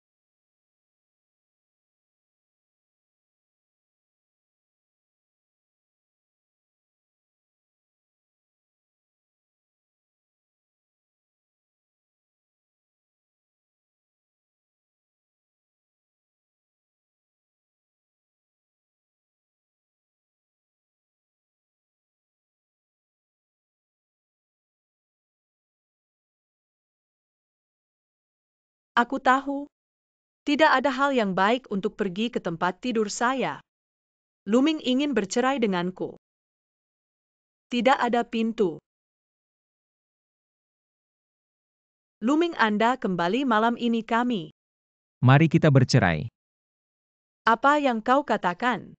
Aku tahu. Tidak ada hal yang baik untuk pergi ke tempat tidur saya. Luming ingin bercerai denganku. Tidak ada pintu. Luming Anda kembali malam ini kami. Mari kita bercerai. Apa yang kau katakan?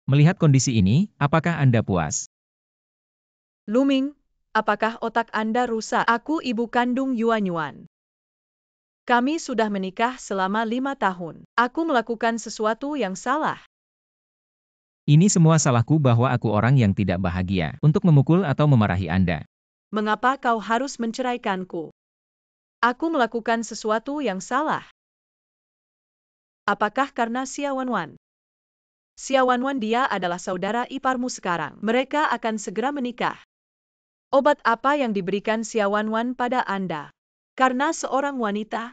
Melihat kondisi ini, apakah Anda puas? Luming, apakah otak Anda rusak? Aku ibu kandung Yuan. Kami sudah menikah selama 5 tahun. Aku melakukan sesuatu yang salah. Ini semua salahku bahwa aku orang yang tidak bahagia untuk memukul atau memarahi Anda. Mengapa kau harus menceraikanku? Aku melakukan sesuatu yang salah. Apakah karena Xiaowan? Xiaowan dia adalah saudara iparmu sekarang. Mereka akan segera menikah. Obat apa yang diberikan Xiaowan pada Anda? Karena seorang wanita?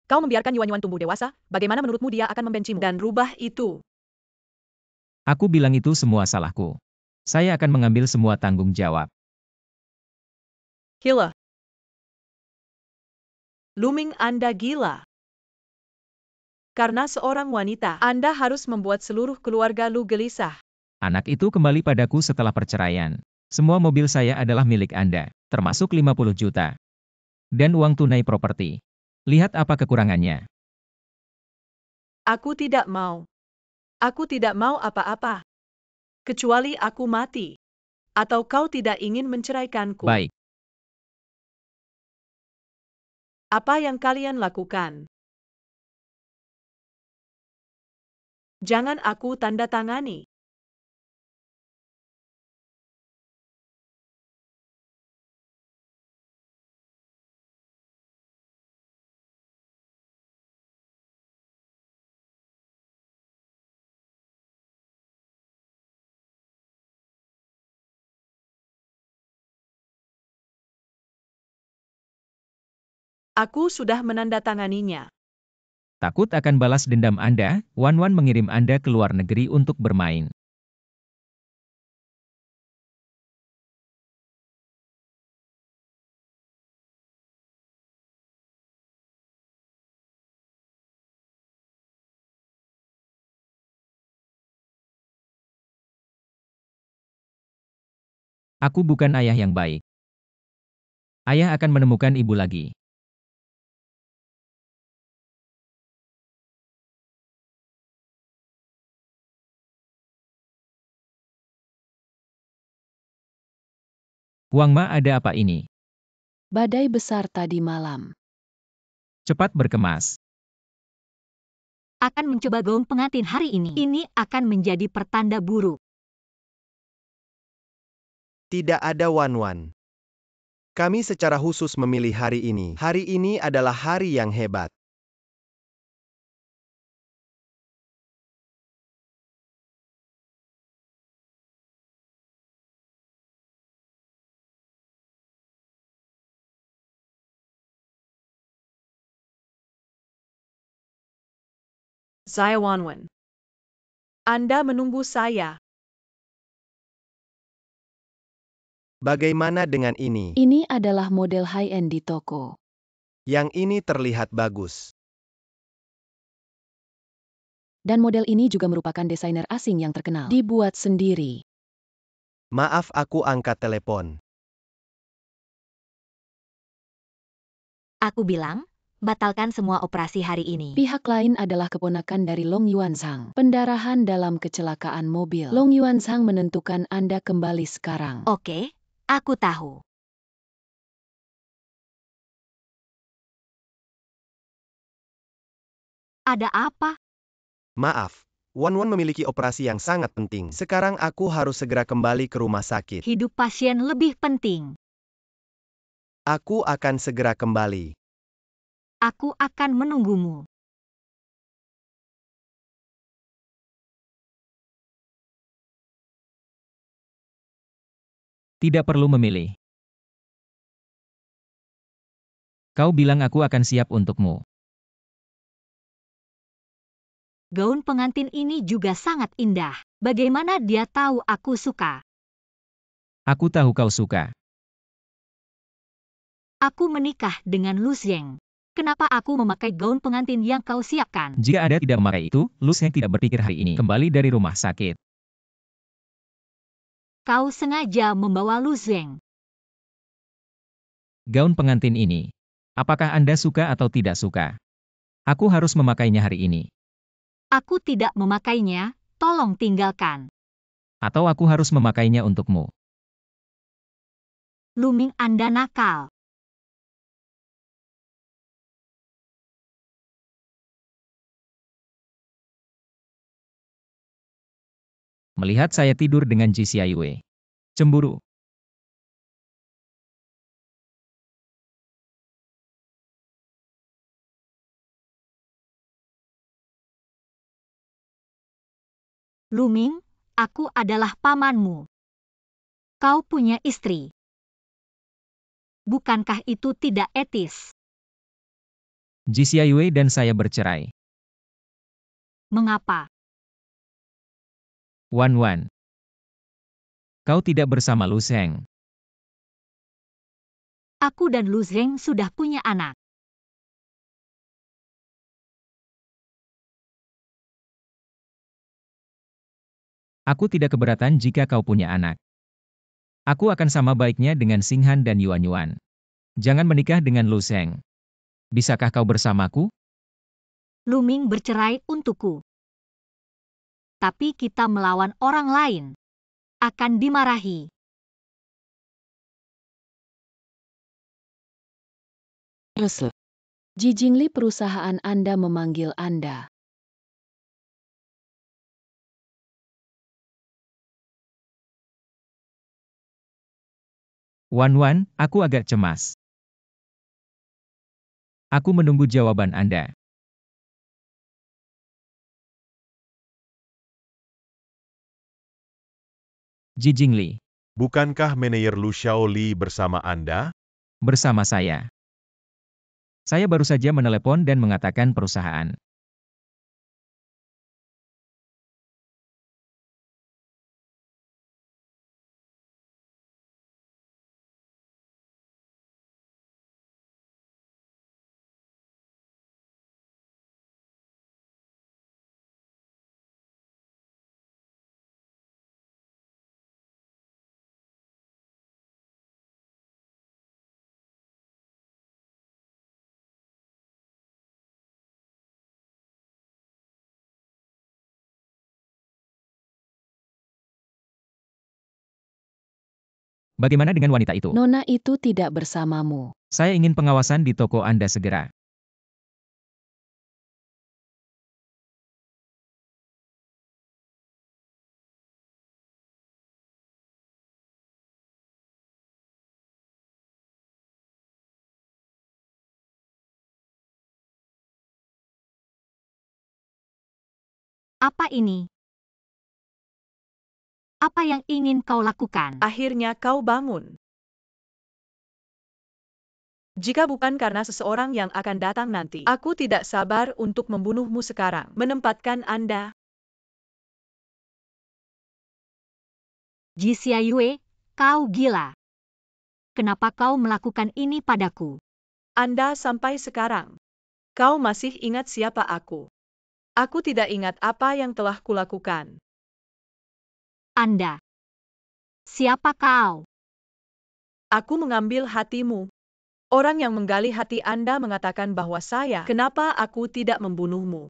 Kau membiarkan Yuan tumbuh dewasa, bagaimana menurutmu dia akan membencimu dan rubah itu? Aku bilang itu semua salahku. Saya akan mengambil semua tanggung jawab. Gila. Luming Anda gila. Karena seorang wanita, Anda harus membuat seluruh keluarga Lu gelisah. Anak itu kembali padaku setelah perceraian. Semua mobil saya adalah milik Anda, termasuk 50 juta. Dan uang tunai properti. Lihat apa kekurangannya. Aku tidak mau. Aku tidak mau apa-apa. Kecuali aku mati. Atau kau tidak ingin menceraikanku. Baik. Apa yang kalian lakukan? Jangan aku tanda tangani. Aku sudah menandatanganinya. Takut akan balas dendam Anda, Wan mengirim Anda ke luar negeri untuk bermain. Aku bukan ayah yang baik. Ayah akan menemukan ibu lagi. Huang Ma, ada apa ini? Badai besar tadi malam. Cepat berkemas. Akan mencoba gaun pengantin hari ini. Ini akan menjadi pertanda buruk. Tidak ada Wan. Kami secara khusus memilih hari ini. Hari ini adalah hari yang hebat. Saya Wanwan. Anda menunggu saya. Bagaimana dengan ini? Ini adalah model high-end di toko. Yang ini terlihat bagus. Dan model ini juga merupakan desainer asing yang terkenal. Dibuat sendiri. Maaf, aku angkat telepon. Aku bilang, batalkan semua operasi hari ini. Pihak lain adalah keponakan dari Long Yuansang. Pendarahan dalam kecelakaan mobil. Long Yuansang menentukan Anda kembali sekarang. Oke, aku tahu. Ada apa? Maaf, Wan memiliki operasi yang sangat penting. Sekarang aku harus segera kembali ke rumah sakit. Hidup pasien lebih penting. Aku akan segera kembali. Aku akan menunggumu. Tidak perlu memilih. Kau bilang aku akan siap untukmu. Gaun pengantin ini juga sangat indah. Bagaimana dia tahu aku suka? Aku tahu kau suka. Aku menikah dengan Lu Zheng. Kenapa aku memakai gaun pengantin yang kau siapkan? Jika Anda tidak memakai itu, Lu Zheng tidak berpikir hari ini kembali dari rumah sakit. Kau sengaja membawa Lu Zheng. Gaun pengantin ini. Apakah Anda suka atau tidak suka? Aku harus memakainya hari ini. Aku tidak memakainya, tolong tinggalkan. Atau aku harus memakainya untukmu. Lu Ming, Anda nakal. Melihat saya tidur dengan Ji Xiaiyue. Cemburu. Lu Ming, aku adalah pamanmu. Kau punya istri. Bukankah itu tidak etis? Ji Xiaiyue dan saya bercerai. Mengapa? Wan. Kau tidak bersama Lu Zheng. Aku dan Lu Zheng sudah punya anak. Aku tidak keberatan jika kau punya anak. Aku akan sama baiknya dengan Xinghan dan Yuan. Jangan menikah dengan Lu Zheng. Bisakah kau bersamaku? Luming bercerai untukku. Tapi kita melawan orang lain. Akan dimarahi. Rusle. Jijingli, perusahaan Anda memanggil Anda. Wan, aku agak cemas. Aku menunggu jawaban Anda. Jijingli, Bukankah manajer Lu Xiaoli bersama Anda? bersama saya. Saya baru saja menelepon dan mengatakan perusahaan. Bagaimana dengan wanita itu? Nona itu tidak bersamamu. Saya ingin pengawasan di toko Anda segera. Apa ini? Apa yang ingin kau lakukan? Akhirnya kau bangun. Jika bukan karena seseorang yang akan datang nanti, aku tidak sabar untuk membunuhmu sekarang. Menempatkan Anda. Ji Xiayue, kau gila. Kenapa kau melakukan ini padaku? Anda sampai sekarang. Kau masih ingat siapa aku? Aku tidak ingat apa yang telah kulakukan. Anda. Siapa kau? Aku mengambil hatimu. Orang yang menggali hati Anda mengatakan bahwa saya, kenapa aku tidak membunuhmu?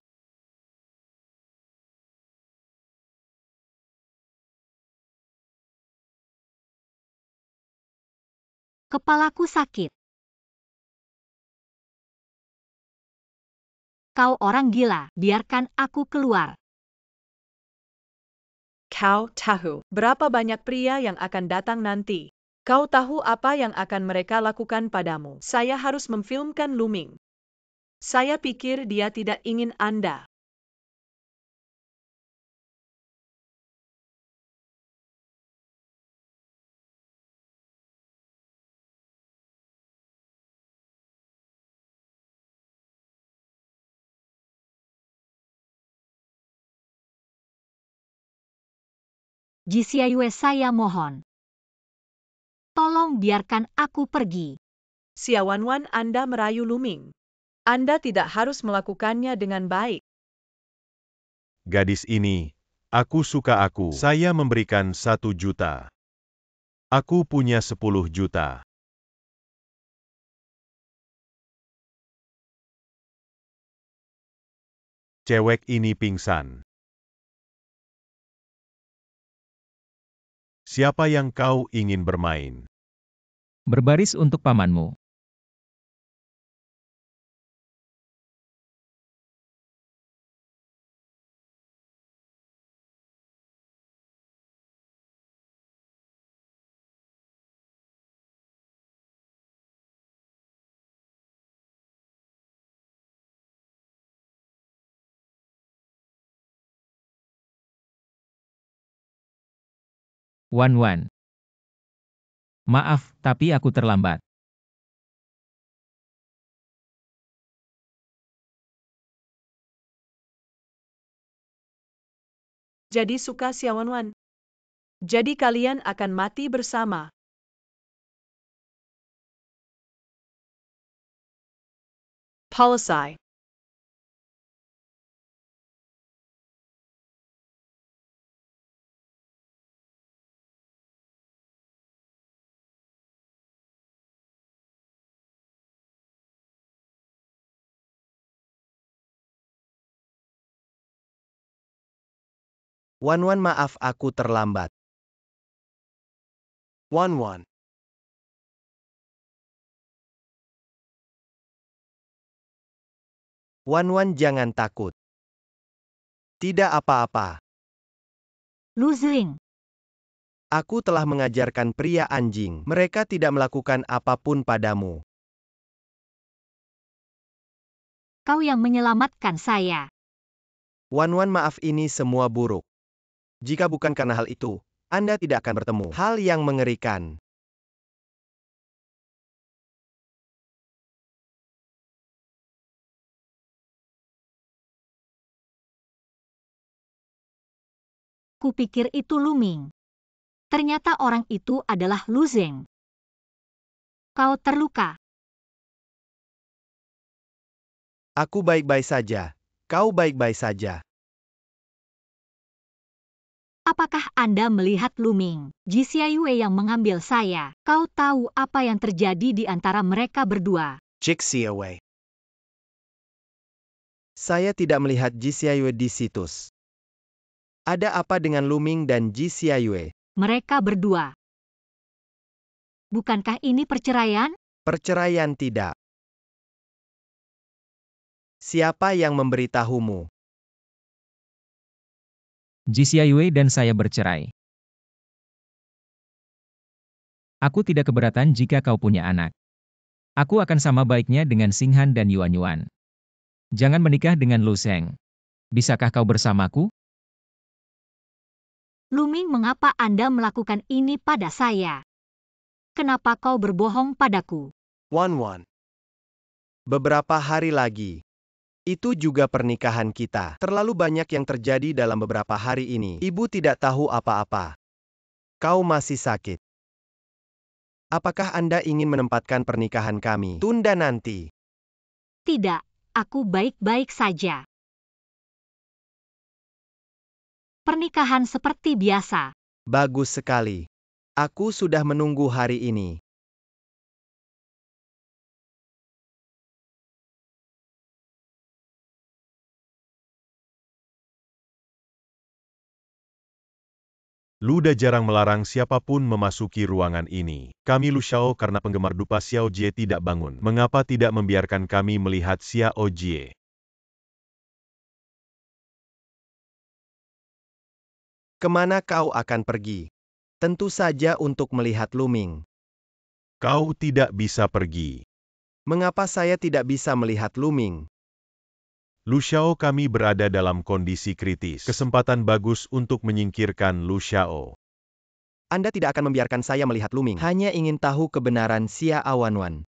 Kepalaku sakit. Kau orang gila, biarkan aku keluar. Kau tahu berapa banyak pria yang akan datang nanti. Kau tahu apa yang akan mereka lakukan padamu. Saya harus memfilmkan Luming. Saya pikir dia tidak ingin Anda. Ji Xiayue, saya mohon. Tolong biarkan aku pergi. Xiawanwan, Anda merayu Luming. Anda tidak harus melakukannya dengan baik. Gadis ini, aku suka aku. Saya memberikan 1 juta. Aku punya 10 juta. Cewek ini pingsan. Siapa yang kau ingin bermain? Berbaris untuk pamanmu. Wan. Maaf, tapi aku terlambat. Jadi suka Xiawanwan. Jadi kalian akan mati bersama. Policy. Wan, maaf aku terlambat. Wan. Wan, jangan takut. Tidak apa-apa. Lu Zeng, Aku telah mengajarkan pria anjing. Mereka tidak melakukan apapun padamu. kau yang menyelamatkan saya. Wan, maaf ini semua buruk. Jika bukan karena hal itu, Anda tidak akan bertemu. Hal yang mengerikan. Kupikir itu Luming. Ternyata orang itu adalah Lu Zeng. Kau terluka. Aku baik-baik saja. Kau baik-baik saja. Apakah Anda melihat Luming, Ji Xiayue yang mengambil saya? Kau tahu apa yang terjadi di antara mereka berdua? Xiayue. Saya tidak melihat Ji Xiayue di situs. Ada apa dengan Luming dan Ji Xiayue? Mereka berdua. Bukankah ini perceraian? Perceraian tidak. Siapa yang memberitahumu? Ji Xiayue dan saya bercerai. Aku tidak keberatan jika kau punya anak. Aku akan sama baiknya dengan Xinghan dan Yuanyuan. Jangan menikah dengan Lu Zeng. Bisakah kau bersamaku? Luming, mengapa Anda melakukan ini pada saya? Kenapa kau berbohong padaku? Wan. Beberapa hari lagi. Itu juga pernikahan kita. Terlalu banyak yang terjadi dalam beberapa hari ini. Ibu tidak tahu apa-apa. Kau masih sakit. Apakah Anda ingin menempatkan pernikahan kami? Tunda nanti. Tidak, aku baik-baik saja. Pernikahan seperti biasa. Bagus sekali. Aku sudah menunggu hari ini. Luda jarang melarang siapapun memasuki ruangan ini. Kami Lu Xiao karena penggemar dupa Xiao Jie tidak bangun. Mengapa tidak membiarkan kami melihat Xiao Jie? Kemana kau akan pergi? Tentu saja untuk melihat Luming. Kau tidak bisa pergi. Mengapa saya tidak bisa melihat Luming? Lu Xiao, kami berada dalam kondisi kritis. Kesempatan bagus untuk menyingkirkan Lu Xiao. Anda tidak akan membiarkan saya melihat Luming. Hanya ingin tahu kebenaran Xia Awanwan.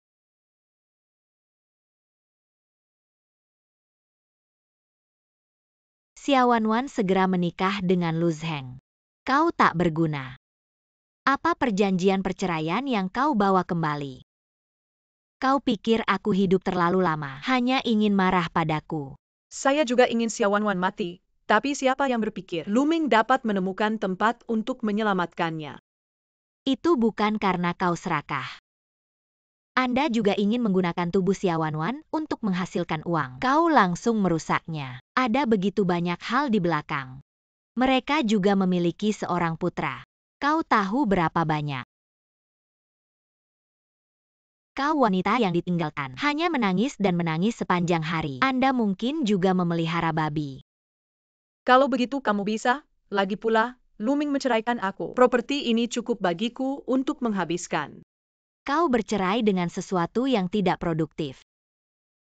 Xiaowanwan segera menikah dengan Lu Zeng. Kau tak berguna. Apa perjanjian perceraian yang kau bawa kembali? Kau pikir aku hidup terlalu lama, hanya ingin marah padaku. Saya juga ingin Xiaowanwan mati, tapi siapa yang berpikir Luming dapat menemukan tempat untuk menyelamatkannya? Itu bukan karena kau serakah. Anda juga ingin menggunakan tubuh Xiaowanwan untuk menghasilkan uang. Kau langsung merusaknya. Ada begitu banyak hal di belakang. Mereka juga memiliki seorang putra. Kau tahu berapa banyak? Kau wanita yang ditinggalkan, hanya menangis dan menangis sepanjang hari. Anda mungkin juga memelihara babi. Kalau begitu kamu bisa, lagi pula, Luming menceraikan aku. Properti ini cukup bagiku untuk menghabiskan. Kau bercerai dengan sesuatu yang tidak produktif.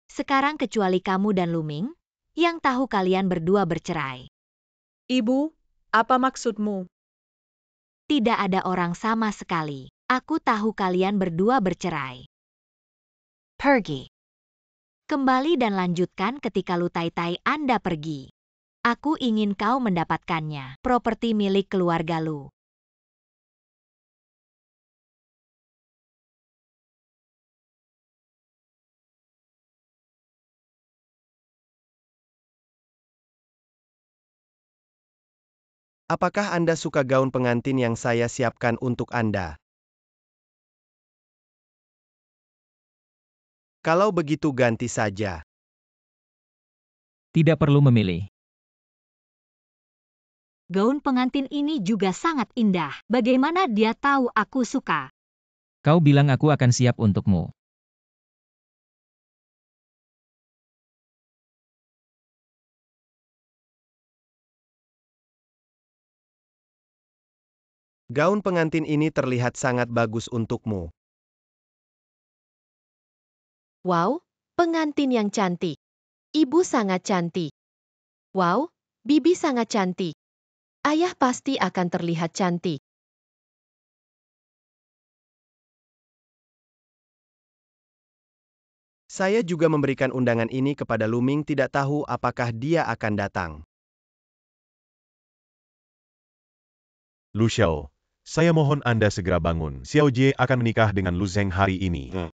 Sekarang kecuali kamu dan Luming, yang tahu kalian berdua bercerai. Ibu, apa maksudmu? Tidak ada orang sama sekali. Aku tahu kalian berdua bercerai. Pergi. Kembali dan lanjutkan ketika Lu Tai Tai Anda pergi. Aku ingin kau mendapatkannya. Properti milik keluarga Lu. Apakah Anda suka gaun pengantin yang saya siapkan untuk Anda? Kalau begitu ganti saja. Tidak perlu memilih. Gaun pengantin ini juga sangat indah. Bagaimana dia tahu aku suka? Kau bilang aku akan siap untukmu. Gaun pengantin ini terlihat sangat bagus untukmu. Wow, pengantin yang cantik. Ibu sangat cantik. Wow, bibi sangat cantik. Ayah pasti akan terlihat cantik. Saya juga memberikan undangan ini kepada Luming, tidak tahu apakah dia akan datang. Lu Xiao, saya mohon Anda segera bangun. Xiao Jie akan menikah dengan Lu Zheng hari ini.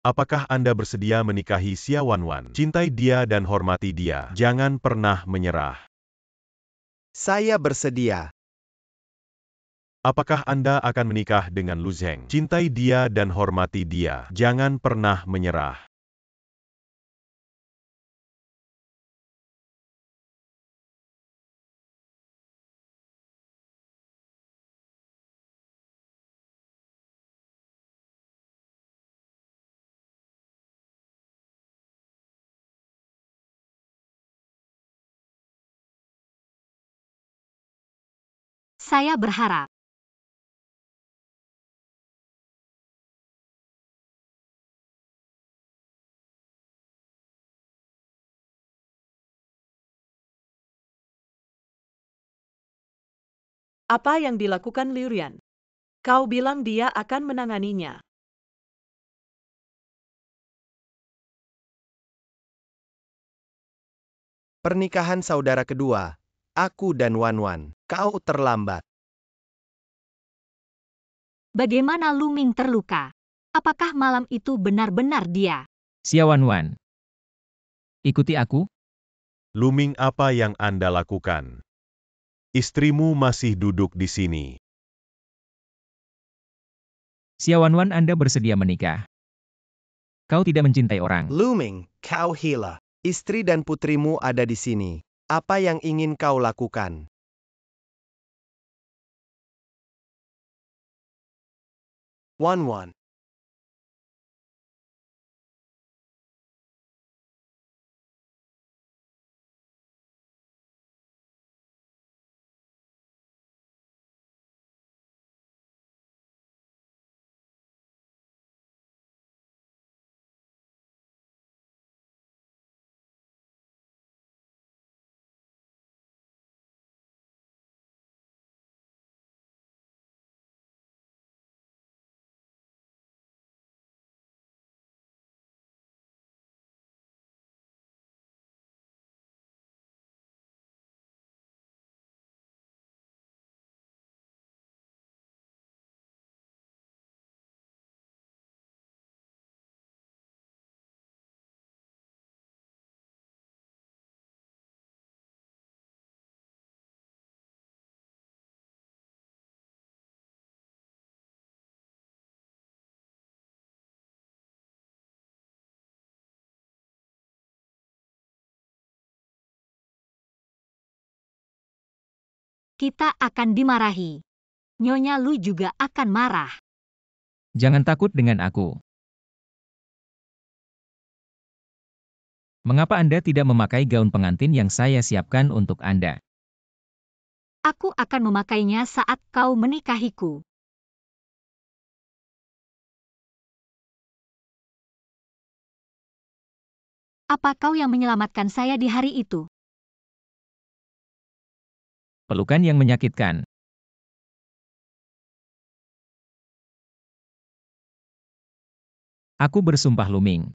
Apakah Anda bersedia menikahi Xia Wanwan? Cintai dia dan hormati dia. Jangan pernah menyerah. Saya bersedia. Apakah Anda akan menikah dengan Lu Zheng? Cintai dia dan hormati dia. Jangan pernah menyerah. Saya berharap. Apa yang dilakukan Liu Rian? Kau bilang dia akan menanganinya. Pernikahan saudara kedua. Aku dan Wanwan. Kau terlambat. Bagaimana Luming terluka? Apakah malam itu benar-benar dia? Xia Wanwan. Ikuti aku. Luming, apa yang Anda lakukan? Istrimu masih duduk di sini. Xia Wanwan, Anda bersedia menikah. Kau tidak mencintai orang. Luming, kau gila. Istri dan putrimu ada di sini. Apa yang ingin kau lakukan? Wanwan. Kita akan dimarahi. Nyonya Lu juga akan marah. Jangan takut dengan aku. Mengapa Anda tidak memakai gaun pengantin yang saya siapkan untuk Anda? Aku akan memakainya saat kau menikahiku. Apa kau yang menyelamatkan saya di hari itu? Pelukan yang menyakitkan. Aku bersumpah Luming.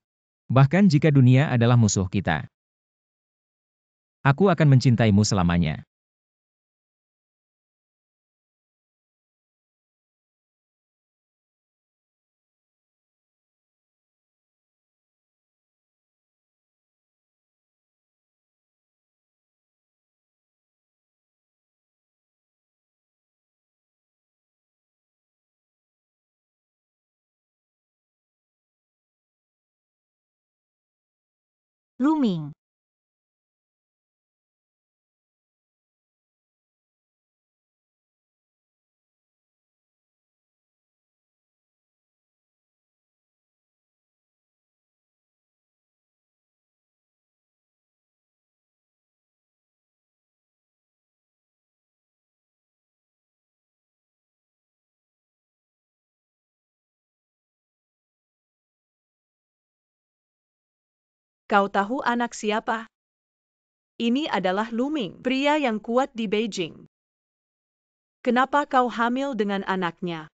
Bahkan jika dunia adalah musuh kita, Aku akan mencintaimu selamanya. Luming. Kau tahu anak siapa? Ini adalah Luming, pria yang kuat di Beijing. Kenapa kau hamil dengan anaknya?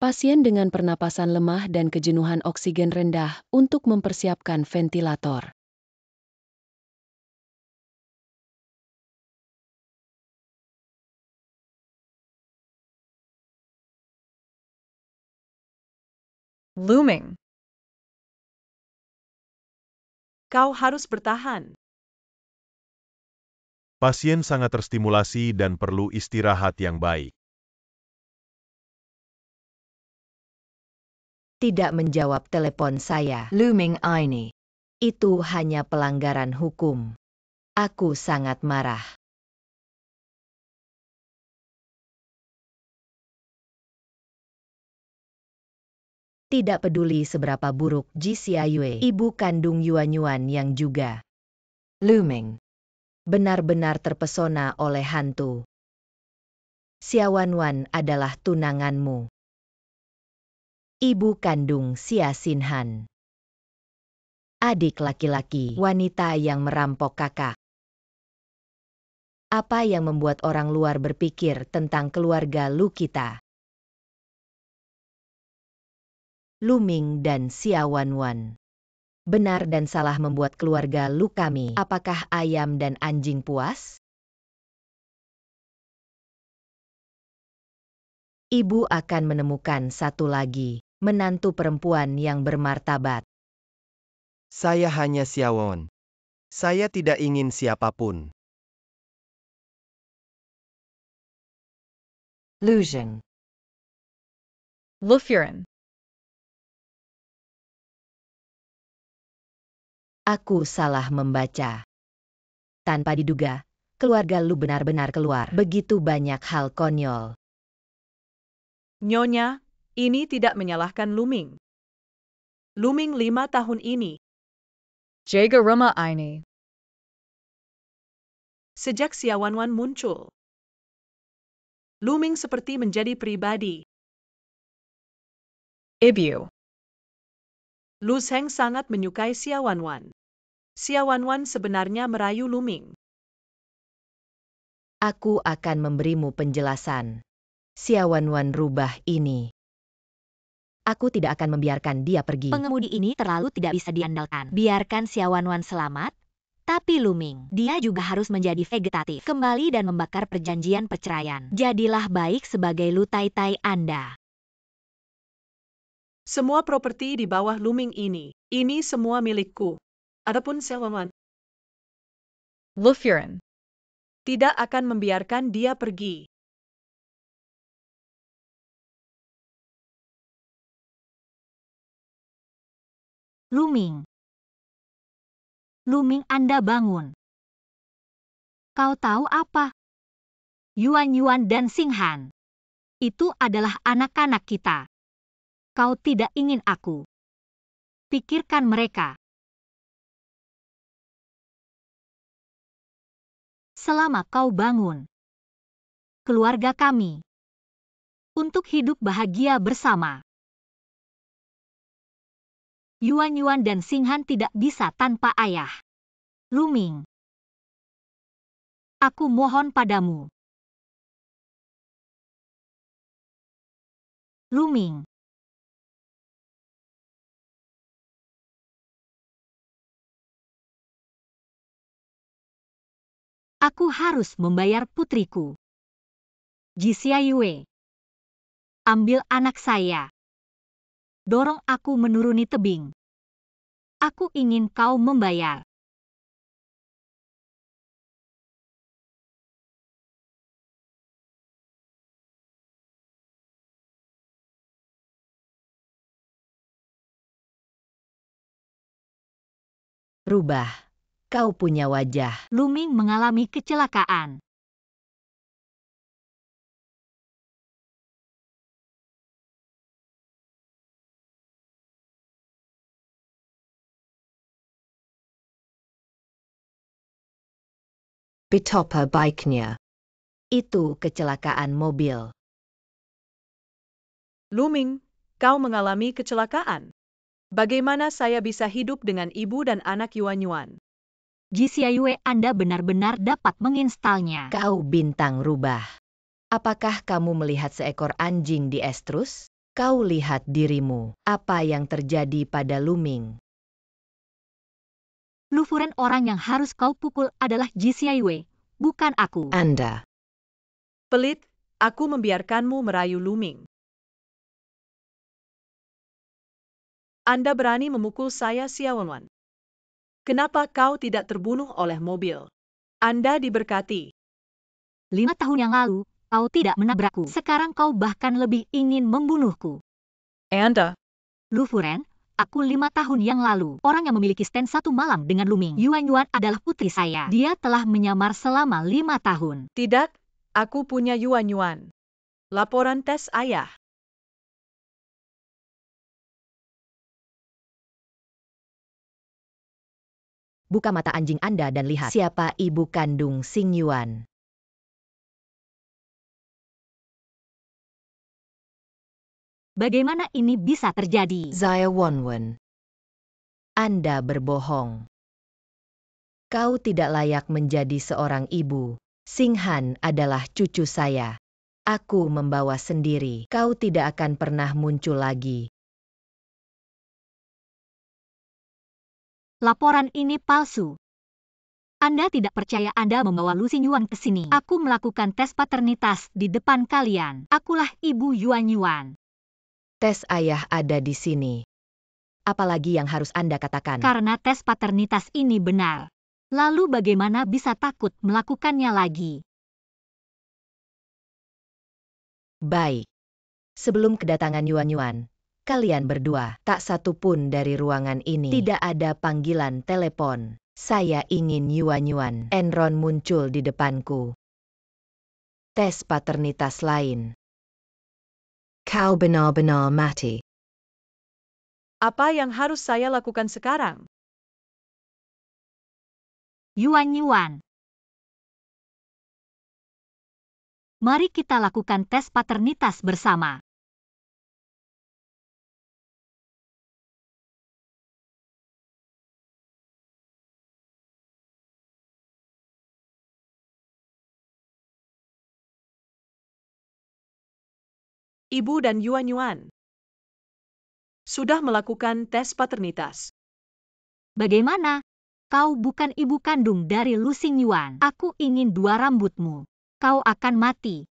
Pasien dengan pernapasan lemah dan kejenuhan oksigen rendah untuk mempersiapkan ventilator. Luming. Kau harus bertahan. Pasien sangat terstimulasi dan perlu istirahat yang baik. Tidak menjawab telepon saya. Luming ini. Itu hanya pelanggaran hukum. Aku sangat marah. Tidak peduli seberapa buruk Ji Xiayue, ibu kandung Yuanyuan yang juga Luming, benar-benar terpesona oleh hantu. Xiaowanwan adalah tunanganmu. Ibu kandung Xia Xinhan. Adik laki-laki wanita yang merampok kakak. Apa yang membuat orang luar berpikir tentang keluarga Lu kita? Luming dan Xiaowanwan. Benar dan salah membuat keluarga Lu kami. Apakah ayam dan anjing puas? Ibu akan menemukan satu lagi, menantu perempuan yang bermartabat. Saya hanya Xiaowon. Saya tidak ingin siapapun. Luzheng. Lufuren. Aku salah membaca. Tanpa diduga, keluarga Lu benar-benar keluar. Begitu banyak hal konyol. Nyonya, ini tidak menyalahkan Luming. Luming 5 tahun ini. Jaga rumah ini. Sejak Xiaowanwan muncul, Luming seperti menjadi pribadi. Ibu. Lu Sheng sangat menyukai Xiaowanwan. Xia Wanwan sebenarnya merayu Luming. Aku akan memberimu penjelasan. Xia Wanwan rubah ini. Aku tidak akan membiarkan dia pergi. Pengemudi ini terlalu tidak bisa diandalkan. Biarkan Xia Wanwan selamat, tapi Luming, dia juga harus menjadi vegetatif. Kembali dan membakar perjanjian perceraian. Jadilah baik sebagai lutai-tai Anda. Semua properti di bawah Luming ini semua milikku. Adapun Xia Wanwan, Lu Furen. tidak akan membiarkan dia pergi. Luming. Luming, Anda bangun. Kau tahu apa? Yuan dan Xinghan. Itu adalah anak-anak kita. Kau tidak ingin aku. Pikirkan mereka. Selama kau bangun. Keluarga kami. Untuk hidup bahagia bersama. Yuan dan Xinghan tidak bisa tanpa ayah. Luming. Aku mohon padamu. Luming. Aku harus membayar putriku. Jixia Yue. Ambil anak saya. Dorong aku menuruni tebing. Aku ingin kau membayar. Rubah. Kau punya wajah. Luming mengalami kecelakaan. Betapa baiknya. Itu kecelakaan mobil. Luming, kau mengalami kecelakaan. Bagaimana saya bisa hidup dengan ibu dan anak Yuan? Jixia Yue, Anda benar-benar dapat menginstalnya. Kau bintang rubah. Apakah kamu melihat seekor anjing di Estrus? Kau lihat dirimu. Apa yang terjadi pada Luming? Lu Furen, orang yang harus kau pukul adalah Jixia Yue, bukan aku. Anda. Pelit, aku membiarkanmu merayu Luming. Anda berani memukul saya, Xia Wanwan. Kenapa kau tidak terbunuh oleh mobil? Anda diberkati. 5 tahun yang lalu, kau tidak menabrakku. Sekarang kau bahkan lebih ingin membunuhku. Anda. Lu Furen, aku 5 tahun yang lalu, orang yang memiliki stand 1 malam dengan Luming. Yuan adalah putri saya. Dia telah menyamar selama 5 tahun. Tidak, aku punya Yuan. Laporan tes ayah. Buka mata anjing Anda dan lihat siapa ibu kandung Xing Yuan. Bagaimana ini bisa terjadi? Xia Wanwan. Anda berbohong. Kau tidak layak menjadi seorang ibu. Xinghan adalah cucu saya. Aku membawa sendiri. Kau tidak akan pernah muncul lagi. Laporan ini palsu. Anda tidak percaya Anda membawa Lu Xingyuan ke sini. Aku melakukan tes paternitas di depan kalian. Akulah ibu Yuan. Tes ayah ada di sini. Apalagi yang harus Anda katakan? Karena tes paternitas ini benar. Lalu bagaimana bisa takut melakukannya lagi? Baik. Sebelum kedatangan Yuan, kalian berdua, tak satu pun dari ruangan ini. Tidak ada panggilan telepon. Saya ingin Yuan. Enron muncul di depanku. Tes paternitas lain. Kau benar-benar mati. Apa yang harus saya lakukan sekarang? Yuan. Mari kita lakukan tes paternitas bersama. Ibu dan Yuan sudah melakukan tes paternitas. Bagaimana? Kau bukan ibu kandung dari Lu Xingyuan. Aku ingin dua rambutmu. Kau akan mati.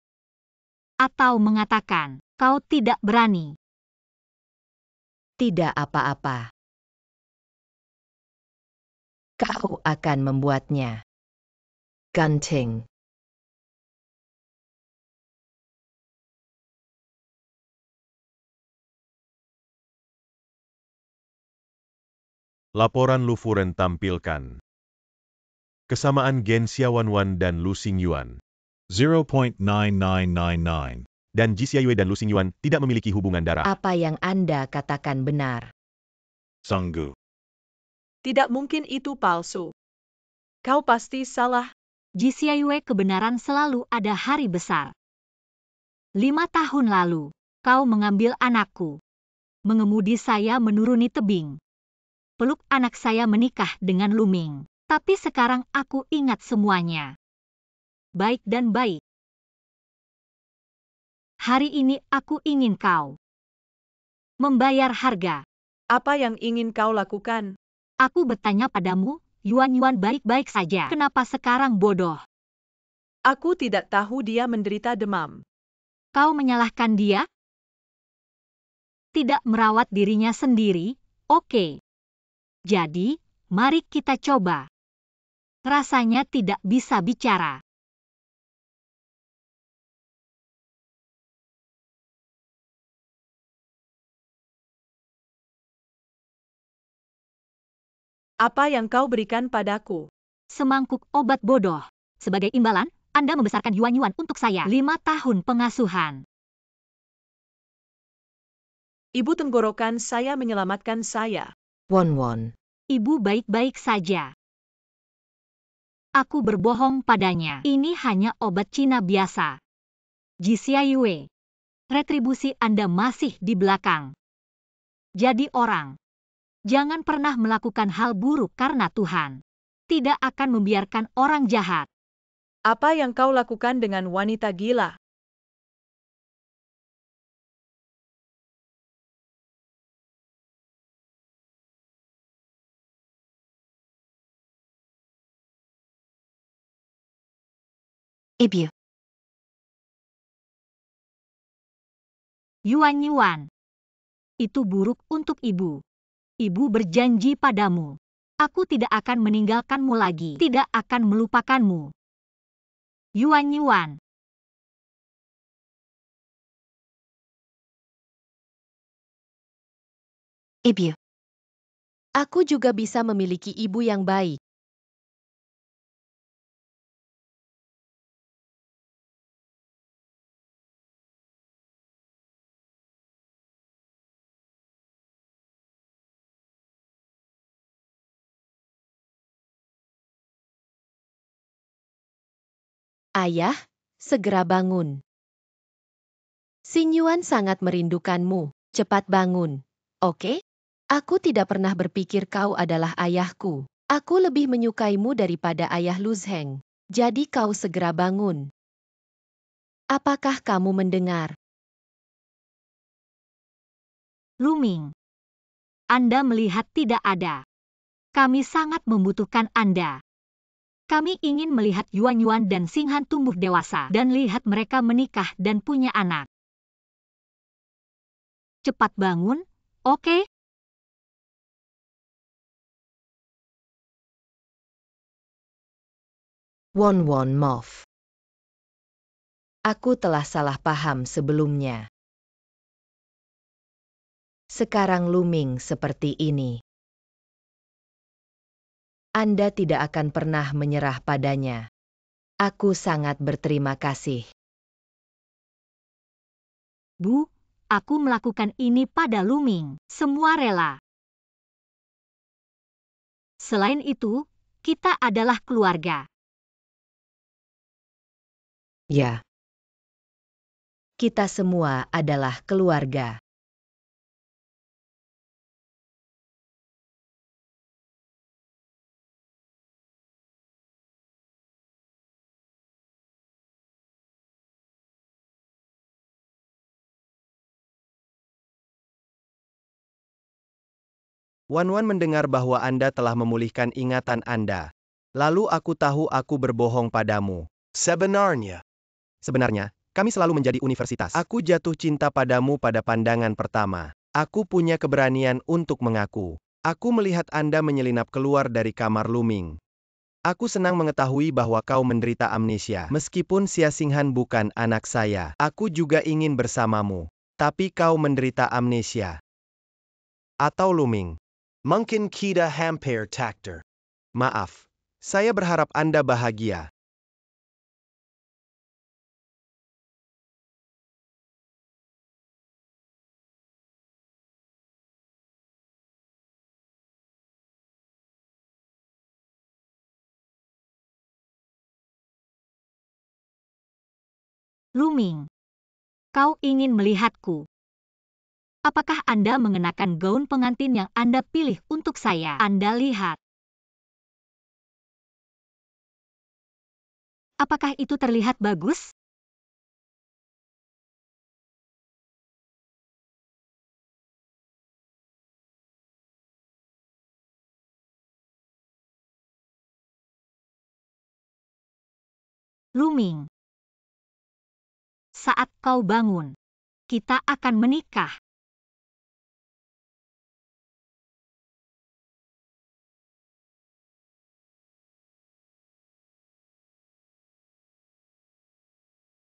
Atau mengatakan, kau tidak berani. Tidak apa-apa. Kau akan membuatnya. Gunting. Laporan Lu Furen tampilkan. Kesamaan gen Xiaowan dan Lu Xingyuan 0.9999 dan Ji Xiaoyue dan Lu Xingyuan tidak memiliki hubungan darah. Apa yang Anda katakan benar. Sanggu. Tidak mungkin itu palsu. Kau pasti salah. Ji Xiaoyue, kebenaran selalu ada hari besar. 5 tahun lalu, kau mengambil anakku. Mengemudi saya menuruni tebing. Peluk anak saya menikah dengan Lu Ming. Tapi sekarang aku ingat semuanya. Baik dan baik. Hari ini aku ingin kau membayar harga. Apa yang ingin kau lakukan? Aku bertanya padamu, Yuan baik-baik saja. Kenapa sekarang bodoh? Aku tidak tahu dia menderita demam. Kau menyalahkan dia? Tidak merawat dirinya sendiri, oke. Jadi, mari kita coba. Rasanya tidak bisa bicara. Apa yang kau berikan padaku? Semangkuk obat bodoh. Sebagai imbalan, Anda membesarkan Yuan untuk saya. 5 tahun pengasuhan. Ibu tenggorokan saya menyelamatkan saya. Won. Ibu baik-baik saja. Aku berbohong padanya. Ini hanya obat Cina biasa. Ji Xiaoyue, retribusi Anda masih di belakang. Jadi orang. Jangan pernah melakukan hal buruk karena Tuhan tidak akan membiarkan orang jahat. Apa yang kau lakukan dengan wanita gila? Ibu. Yuan, itu buruk untuk ibu. Ibu berjanji padamu. Aku tidak akan meninggalkanmu lagi. Tidak akan melupakanmu. Yuan. Ibu. Aku juga bisa memiliki ibu yang baik. Ayah, segera bangun. Xingyuan sangat merindukanmu. Cepat bangun, oke? Aku tidak pernah berpikir kau adalah ayahku. Aku lebih menyukaimu daripada ayah Lu Zheng. Jadi kau segera bangun. Apakah kamu mendengar? Lu Ming. Anda melihat tidak ada. Kami sangat membutuhkan Anda. Kami ingin melihat Yuan dan Xinghan tumbuh dewasa dan lihat mereka menikah dan punya anak. Cepat bangun, oke? Won, maaf. Aku telah salah paham sebelumnya. Sekarang Lu Ming seperti ini. Anda tidak akan pernah menyerah padanya. Aku sangat berterima kasih. Bu, aku melakukan ini pada Lu Ming. Semua rela. Selain itu, kita adalah keluarga. Ya. Kita semua adalah keluarga. Wan Wan mendengar bahwa Anda telah memulihkan ingatan Anda. Lalu aku tahu aku berbohong padamu. Sebenarnya, Kami selalu menjadi universitas. Aku jatuh cinta padamu pada pandangan pertama. Aku punya keberanian untuk mengaku. Aku melihat Anda menyelinap keluar dari kamar Luming. Aku senang mengetahui bahwa kau menderita amnesia. Meskipun Xia Xinghan bukan anak saya, aku juga ingin bersamamu. Tapi kau menderita amnesia. Atau Luming. mungkin kita hampir takdir. Maaf. Saya berharap Anda bahagia. Luming, kau ingin melihatku. Apakah Anda mengenakan gaun pengantin yang Anda pilih untuk saya? Anda lihat. Apakah itu terlihat bagus? Luming, saat kau bangun, kita akan menikah.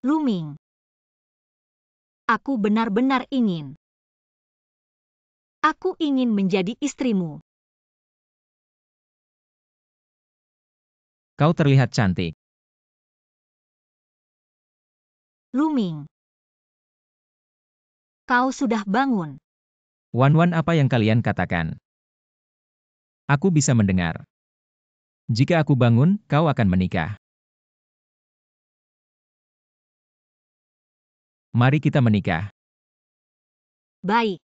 Luming, aku benar-benar ingin. Aku ingin menjadi istrimu. Kau terlihat cantik. Luming, kau sudah bangun. Wan-wan, apa yang kalian katakan? Aku bisa mendengar. Jika aku bangun, kau akan menikah. Mari kita menikah. Baik.